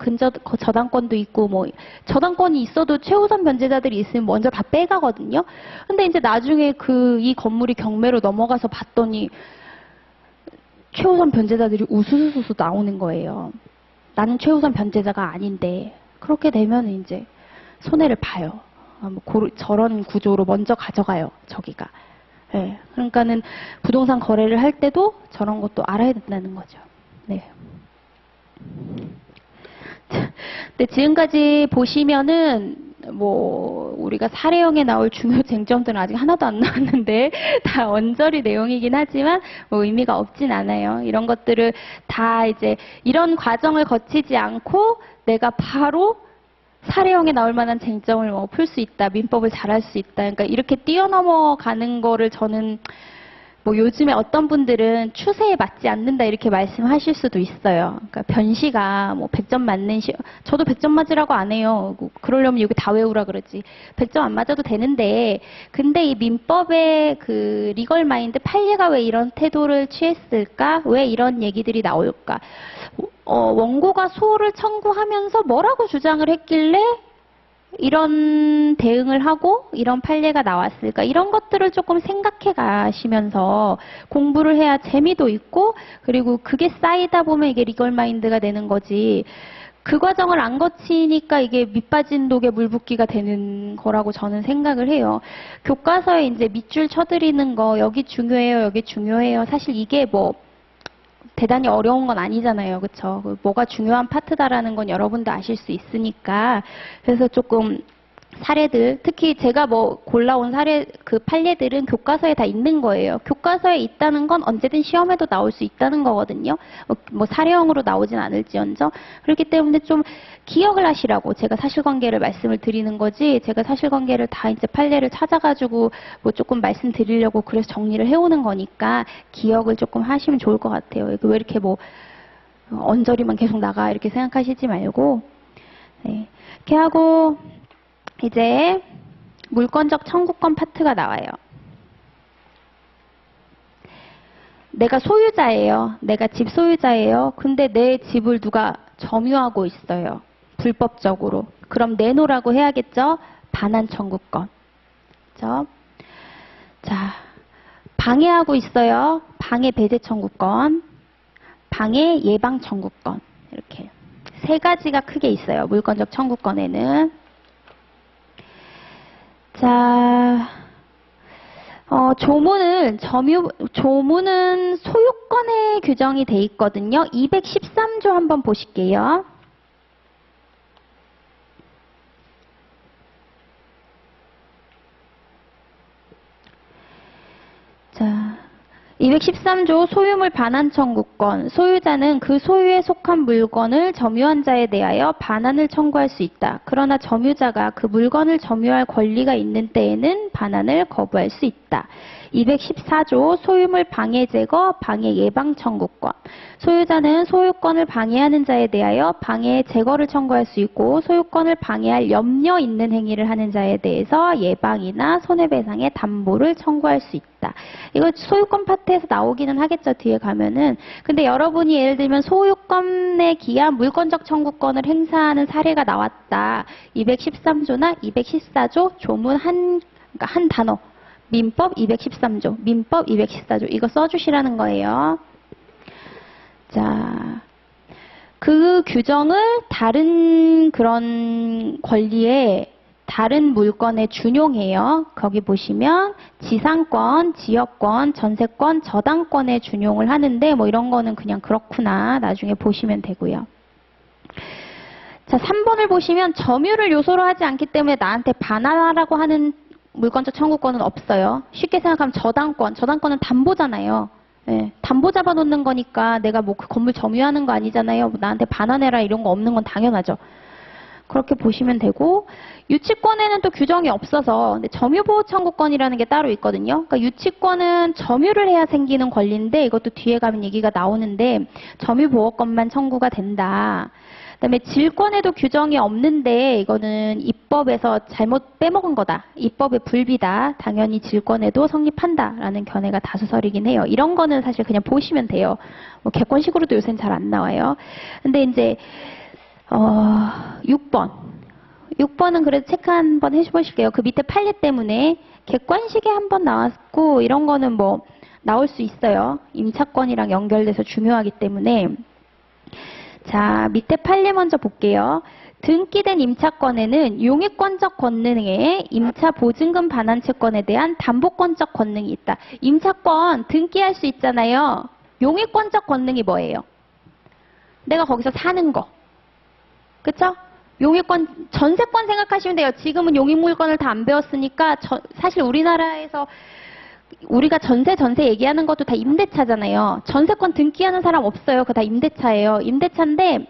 저당권도 있고, 뭐, 저당권이 있어도 최우선 변제자들이 있으면 먼저 다 빼가거든요. 근데 이제 나중에 이 건물이 경매로 넘어가서 봤더니 최우선 변제자들이 우수수수 나오는 거예요. 나는 최우선 변제자가 아닌데. 그렇게 되면 이제 손해를 봐요. 저런 구조로 먼저 가져가요, 저기가. 네, 그러니까는 부동산 거래를 할 때도 저런 것도 알아야 된다는 거죠. 네. 근데 지금까지 보시면은 뭐 우리가 사례형에 나올 중요 쟁점들은 아직 하나도 안 나왔는데 다 언저리 내용이긴 하지만 뭐 의미가 없진 않아요. 이런 것들을 다 이제 이런 과정을 거치지 않고 내가 바로 사례형에 나올 만한 쟁점을 뭐 풀 수 있다, 민법을 잘할 수 있다. 그러니까 이렇게 뛰어넘어가는 거를 저는 뭐 요즘에 어떤 분들은 추세에 맞지 않는다 이렇게 말씀하실 수도 있어요. 그러니까 변시가 뭐 100점 맞는 저도 100점 맞으라고 안 해요. 그러려면 여기 다 외우라 그러지. 100점 안 맞아도 되는데, 근데 이 민법의 그 리걸 마인드 판례가 왜 이런 태도를 취했을까? 왜 이런 얘기들이 나올까? 원고가 소를 청구하면서 뭐라고 주장을 했길래 이런 대응을 하고 이런 판례가 나왔을까? 이런 것들을 조금 생각해 가시면서 공부를 해야 재미도 있고, 그리고 그게 쌓이다 보면 이게 리걸 마인드가 되는 거지. 그 과정을 안 거치니까 이게 밑빠진 독에 물 붓기가 되는 거라고 저는 생각을 해요. 교과서에 이제 밑줄 쳐드리는 거, 여기 중요해요, 여기 중요해요. 사실 이게 뭐 대단히 어려운 건 아니잖아요. 그쵸? 뭐가 중요한 파트다라는 건 여러분도 아실 수 있으니까. 그래서 조금 사례들, 특히 제가 뭐 골라온 사례, 그 판례들은 교과서에 다 있는 거예요. 교과서에 있다는 건 언제든 시험에도 나올 수 있다는 거거든요. 뭐 사례형으로 나오진 않을지언정. 그렇기 때문에 좀 기억을 하시라고 제가 사실관계를 말씀을 드리는 거지, 제가 사실관계를 다 이제 판례를 찾아가지고 뭐 조금 말씀드리려고 그래서 정리를 해오는 거니까 기억을 조금 하시면 좋을 것 같아요. 왜 이렇게 뭐 언저리만 계속 나가 이렇게 생각하시지 말고. 네. 이렇게 하고 이제 물권적 청구권 파트가 나와요. 내가 소유자예요. 내가 집 소유자예요. 근데 내 집을 누가 점유하고 있어요. 불법적으로. 그럼 내놓으라고 해야겠죠? 반환 청구권. 그렇죠? 자, 방해하고 있어요. 방해 배제 청구권. 방해 예방 청구권. 이렇게 세 가지가 크게 있어요. 물권적 청구권에는. 자, 조문은 소유권에 규정이 돼 있거든요. 213조 한번 보실게요. 자, 213조 소유물 반환 청구권. 소유자는 그 소유에 속한 물건을 점유한 자에 대하여 반환을 청구할 수 있다. 그러나 점유자가 그 물건을 점유할 권리가 있는 때에는 반환을 거부할 수 있다. 214조 소유물 방해 제거 방해 예방 청구권. 소유자는 소유권을 방해하는 자에 대하여 방해 제거를 청구할 수 있고, 소유권을 방해할 염려 있는 행위를 하는 자에 대해서 예방이나 손해배상의 담보를 청구할 수 있다. 이거 소유권 파트에서 나오기는 하겠죠, 뒤에 가면은. 근데 여러분이 예를 들면 소유권에 기한 물권적 청구권을 행사하는 사례가 나왔다. 213조나 214조 조문 그러니까 한 단어. 민법 213조, 민법 214조 이거 써주시라는 거예요. 자, 그 규정을 다른 그런 권리에 다른 물건에 준용해요. 거기 보시면 지상권, 지역권, 전세권, 저당권에 준용을 하는데 뭐 이런 거는 그냥 그렇구나. 나중에 보시면 되고요. 자, 3번을 보시면 점유를 요소로 하지 않기 때문에 나한테 반환하라고 하는 물권적 청구권은 없어요. 쉽게 생각하면 저당권은 담보잖아요. 예, 담보 잡아놓는 거니까 내가 뭐 그 건물 점유하는 거 아니잖아요. 뭐 나한테 반환해라 이런 거 없는 건 당연하죠. 그렇게 보시면 되고, 유치권에는 또 규정이 없어서 근데 점유보호 청구권이라는 게 따로 있거든요. 그러니까 유치권은 점유를 해야 생기는 권리인데 이것도 뒤에 가면 얘기가 나오는데 점유보호권만 청구가 된다. 그다음에 질권에도 규정이 없는데 이거는 입법에서 잘못 빼먹은 거다. 입법의 불비다. 당연히 질권에도 성립한다라는 견해가 다수설이긴 해요. 이런 거는 사실 그냥 보시면 돼요. 뭐 객관식으로도 요새는 잘 안 나와요. 근데 이제 6번은 그래도 체크 한번 해보실게요. 그 밑에 판례 때문에 객관식에 한번 나왔고 이런 거는 뭐 나올 수 있어요. 임차권이랑 연결돼서 중요하기 때문에. 자, 밑에 판례 먼저 볼게요. 등기된 임차권에는 용익권적 권능에 임차 보증금 반환 채권에 대한 담보권적 권능이 있다. 임차권 등기할 수 있잖아요. 용익권적 권능이 뭐예요? 내가 거기서 사는 거. 그쵸? 용익권, 전세권 생각하시면 돼요. 지금은 용익물권을 다 안 배웠으니까 사실 우리나라에서 우리가 전세 얘기하는 것도 다 임대차잖아요. 전세권 등기하는 사람 없어요. 그거 다 임대차예요. 임대차인데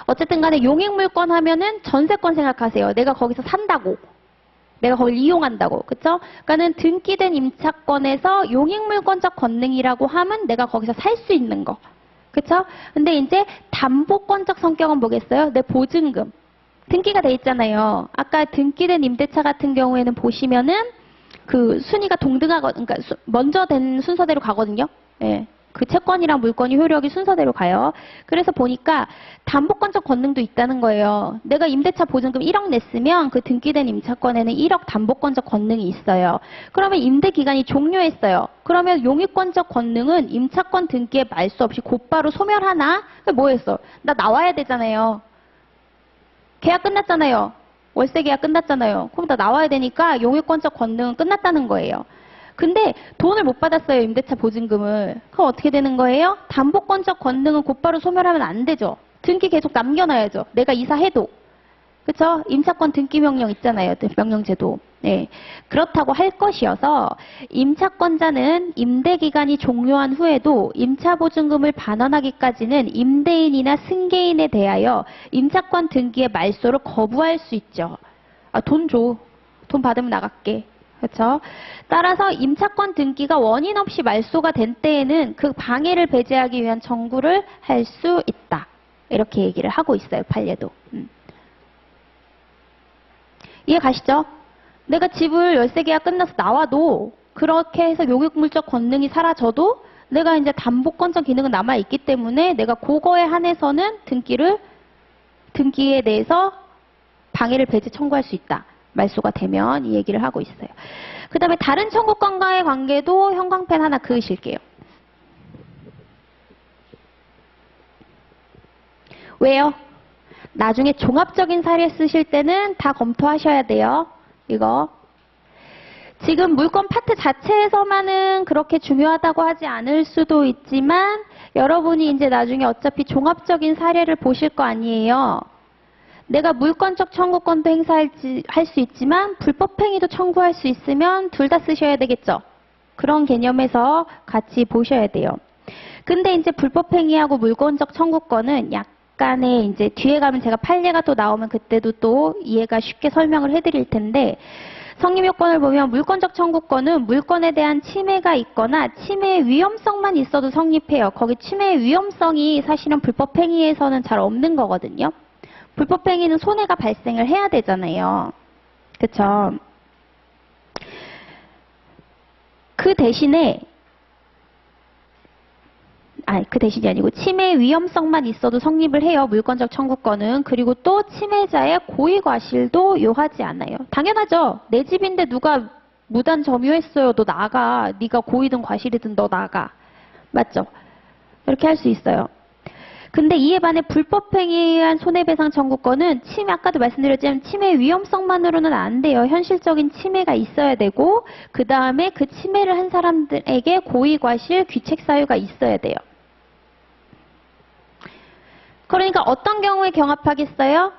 어쨌든 간에 용익물권 하면은 전세권 생각하세요. 내가 거기서 산다고. 내가 그걸 이용한다고. 그쵸? 그러니까는 등기된 임차권에서 용익물권적 권능이라고 하면 내가 거기서 살 수 있는 거. 그쵸? 근데 이제 담보권적 성격은 뭐겠어요? 내 보증금. 등기가 돼 있잖아요. 아까 등기된 임대차 같은 경우에는 보시면은 그 순위가 그러니까 먼저 된 순서대로 가거든요. 예. 그 채권이랑 물권이 효력이 순서대로 가요. 그래서 보니까 담보권적 권능도 있다는 거예요. 내가 임대차 보증금 1억 냈으면 그 등기된 임차권에는 1억 담보권적 권능이 있어요. 그러면 임대 기간이 종료했어요. 그러면 용익권적 권능은 임차권 등기에 말 수 없이 곧바로 소멸하나? 뭐 했어? 나 나와야 되잖아요. 계약 끝났잖아요. 월세 계약 끝났잖아요. 그럼 나 나와야 되니까 용익권적 권능은 끝났다는 거예요. 근데 돈을 못 받았어요. 임대차 보증금을. 그럼 어떻게 되는 거예요? 담보권적 권능은 곧바로 소멸하면 안 되죠. 등기 계속 남겨놔야죠. 내가 이사해도. 그쵸? 임차권 등기 명령 있잖아요. 명령제도. 네. 그렇다고 할 것이어서 임차권자는 임대기간이 종료한 후에도 임차보증금을 반환하기까지는 임대인이나 승계인에 대하여 임차권 등기의 말소를 거부할 수 있죠. 아, 돈 줘. 돈 받으면 나갈게. 그렇죠? 따라서 임차권 등기가 원인 없이 말소가 된 때에는 그 방해를 배제하기 위한 청구를 할 수 있다. 이렇게 얘기를 하고 있어요. 판례도. 이해 가시죠? 내가 집을 열세 계약 끝나서 나와도 그렇게 해서 용익물적 권능이 사라져도 내가 이제 담보권적 기능은 남아있기 때문에 내가 그거에 한해서는 등기에 대해서 방해를 배제 청구할 수 있다. 말소가 되면 이 얘기를 하고 있어요. 그 다음에 다른 청구권과의 관계도 형광펜 하나 그으실게요. 왜요? 나중에 종합적인 사례 쓰실 때는 다 검토하셔야 돼요. 이거. 지금 물권 파트 자체에서만은 그렇게 중요하다고 하지 않을 수도 있지만 여러분이 이제 나중에 어차피 종합적인 사례를 보실 거 아니에요. 내가 물권적 청구권도 행사할 수 있지만 불법행위도 청구할 수 있으면 둘 다 쓰셔야 되겠죠. 그런 개념에서 같이 보셔야 돼요. 근데 이제 불법행위하고 물권적 청구권은 약간의 이제 뒤에 가면 제가 판례가 또 나오면 그때도 또 이해가 쉽게 설명을 해드릴 텐데 성립요건을 보면 물권적 청구권은 물권에 대한 침해가 있거나 침해의 위험성만 있어도 성립해요. 거기 침해의 위험성이 사실은 불법행위에서는 잘 없는 거거든요. 불법행위는 손해가 발생을 해야 되잖아요. 그쵸? 그 대신이 아니고 침해의 위험성만 있어도 성립을 해요. 물권적 청구권은. 그리고 또 침해자의 고의과실도 요하지 않아요. 당연하죠. 내 집인데 누가 무단 점유했어요. 너 나가. 네가 고의든 과실이든 너 나가. 맞죠? 이렇게 할 수 있어요. 근데 이에 반해 불법행위에 의한 손해배상 청구권은 아까도 말씀드렸지만 침해 위험성만으로는 안 돼요. 현실적인 침해가 있어야 되고 그 다음에 그 침해를 한 사람들에게 고의과실 귀책 사유가 있어야 돼요. 그러니까 어떤 경우에 경합하겠어요?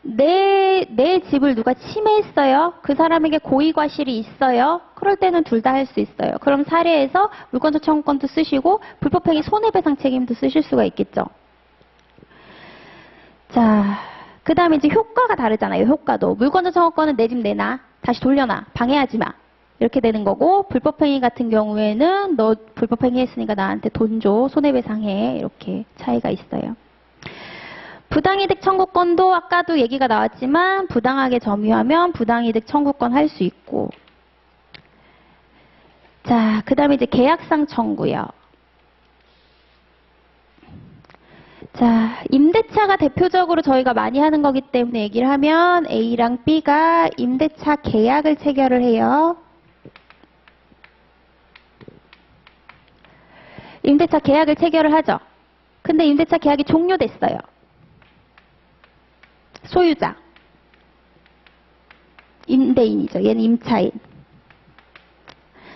내 집을 누가 침해했어요? 그 사람에게 고의과실이 있어요? 그럴 때는 둘 다 할 수 있어요. 그럼 사례에서 물권적 청구권도 쓰시고 불법행위 손해배상 책임도 쓰실 수가 있겠죠. 자, 그 다음에 이제 효과가 다르잖아요. 효과도. 물권적 청구권은 내 집 내놔. 다시 돌려놔. 방해하지 마. 이렇게 되는 거고, 불법행위 같은 경우에는 너 불법행위 했으니까 나한테 돈 줘. 손해배상해. 이렇게 차이가 있어요. 부당이득 청구권도 아까도 얘기가 나왔지만 부당하게 점유하면 부당이득 청구권 할 수 있고. 자, 그 다음에 이제 계약상 청구요. 자, 임대차가 대표적으로 저희가 많이 하는 거기 때문에 얘기를 하면 A랑 B가 임대차 계약을 체결을 해요. 임대차 계약을 체결을 하죠. 근데 임대차 계약이 종료됐어요. 소유자. 임대인이죠. 얘는 임차인.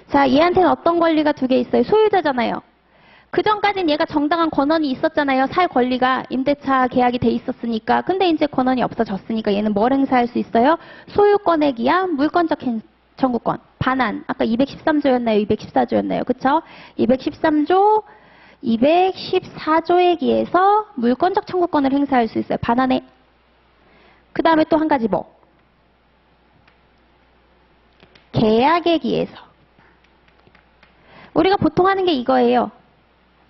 자, 얘한테는 어떤 권리가 두 개 있어요? 소유자잖아요. 그 전까진 얘가 정당한 권한이 있었잖아요. 살 권리가 임대차 계약이 돼 있었으니까. 근데 이제 권한이 없어졌으니까 얘는 뭘 행사할 수 있어요? 소유권에 기한 물권적 청구권. 반환. 아까 213조였나요? 214조였나요? 그쵸? 213조, 214조에 기해서 물권적 청구권을 행사할 수 있어요. 반환에. 그 다음에 또 한 가지 뭐? 계약에 기해서. 우리가 보통 하는 게 이거예요.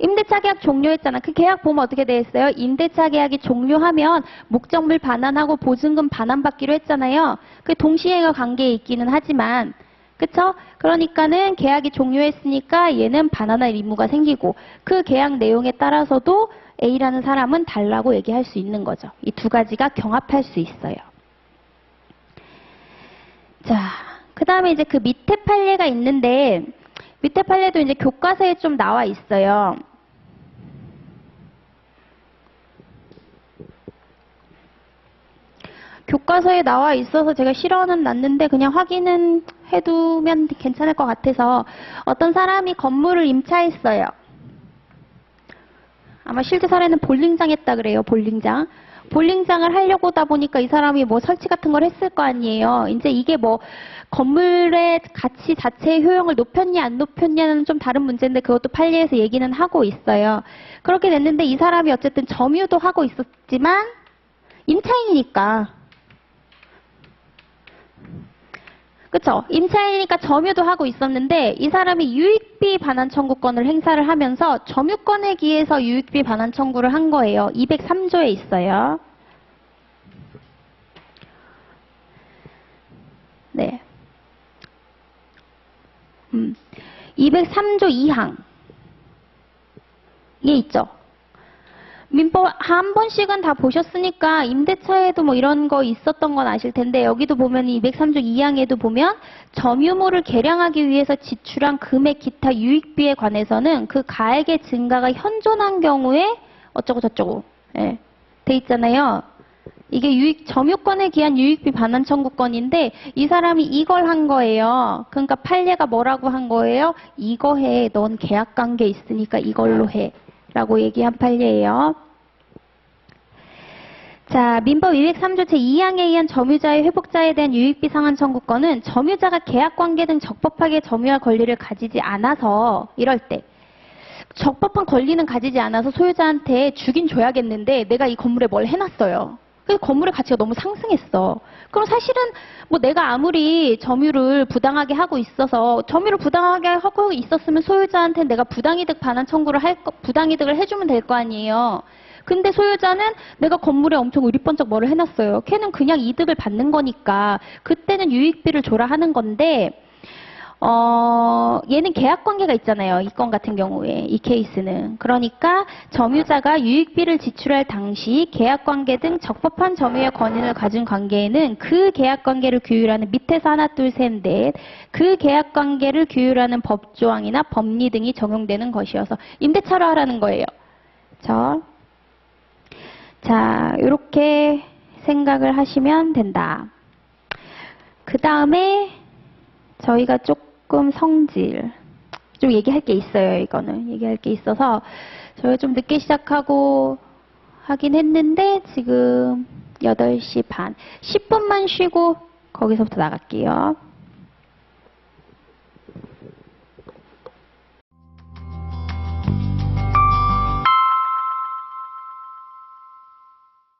임대차 계약 종료했잖아. 그 계약 보면 어떻게 돼 있어요? 임대차 계약이 종료하면 목적물 반환하고 보증금 반환받기로 했잖아요. 그 동시행과 관계에 있기는 하지만, 그쵸? 그러니까는 계약이 종료했으니까 얘는 반환할 의무가 생기고, 그 계약 내용에 따라서도 A라는 사람은 달라고 얘기할 수 있는 거죠. 이 두 가지가 경합할 수 있어요. 자, 그 다음에 이제 그 밑에 판례가 있는데, 밑에 판례도 이제 교과서에 좀 나와 있어요. 교과서에 나와 있어서 제가 실어는 놨는데 그냥 확인은 해두면 괜찮을 것 같아서, 어떤 사람이 건물을 임차했어요. 아마 실제 사례는 볼링장 했다 그래요. 볼링장. 볼링장을 하려고 하다 보니까 이 사람이 뭐 설치 같은 걸 했을 거 아니에요. 이제 이게 뭐 건물의 가치 자체의 효용을 높였냐 안 높였냐는 좀 다른 문제인데 그것도 판례에서 얘기는 하고 있어요. 그렇게 됐는데 이 사람이 어쨌든 점유도 하고 있었지만 임차인이니까, 그쵸? 임차인이니까 점유도 하고 있었는데 이 사람이 유익비 반환 청구권을 행사를 하면서 점유권에 기해서 유익비 반환 청구를 한 거예요. 203조에 있어요. 네. 203조 2항. 이게 있죠. 민법 한 번씩은 다 보셨으니까 임대차에도 뭐 이런 거 있었던 건 아실 텐데, 여기도 보면 203조 2항에도 보면 점유물을 개량하기 위해서 지출한 금액 기타 유익비에 관해서는 그 가액의 증가가 현존한 경우에 어쩌고 저쩌고, 예, 돼 있잖아요. 이게 점유권에 기한 유익비 반환 청구권인데 이 사람이 이걸 한 거예요. 그러니까 판례가 뭐라고 한 거예요? 이거 해. 넌 계약관계 있으니까 이걸로 해. 라고 얘기한 판례예요. 자, 민법 203조 제2항에 의한 점유자의 회복자에 대한 유익비 상환 청구권은 점유자가 계약관계 등 적법하게 점유할 권리를 가지지 않아서, 이럴 때 적법한 권리는 가지지 않아서 소유자한테 주긴 줘야겠는데 내가 이 건물에 뭘 해놨어요. 그 건물의 가치가 너무 상승했어. 그럼 사실은 뭐 내가 아무리 점유를 부당하게 하고 있어서, 점유를 부당하게 하고 있었으면 소유자한테 내가 부당이득 반환 청구를 부당이득을 해주면 될 거 아니에요. 근데 소유자는 내가 건물에 엄청 의리번쩍 뭐를 해놨어요. 걔는 그냥 이득을 받는 거니까 그때는 유익비를 줘라 하는 건데, 얘는 계약관계가 있잖아요. 이 건 같은 경우에, 이 케이스는. 그러니까 점유자가 유익비를 지출할 당시 계약관계 등 적법한 점유의 권한을 가진 관계에는 그 계약관계를 규율하는, 밑에서 하나 둘 셋 넷, 그 계약관계를 규율하는 법조항이나 법리 등이 적용되는 것이어서 임대차로 하라는 거예요. 자, 이렇게 생각을 하시면 된다. 그 다음에 저희가 조금 성질, 좀 얘기할 게 있어요. 이거는 얘기할 게 있어서 저희가 좀 늦게 시작하고 하긴 했는데 지금 8시 반, 10분만 쉬고 거기서부터 나갈게요.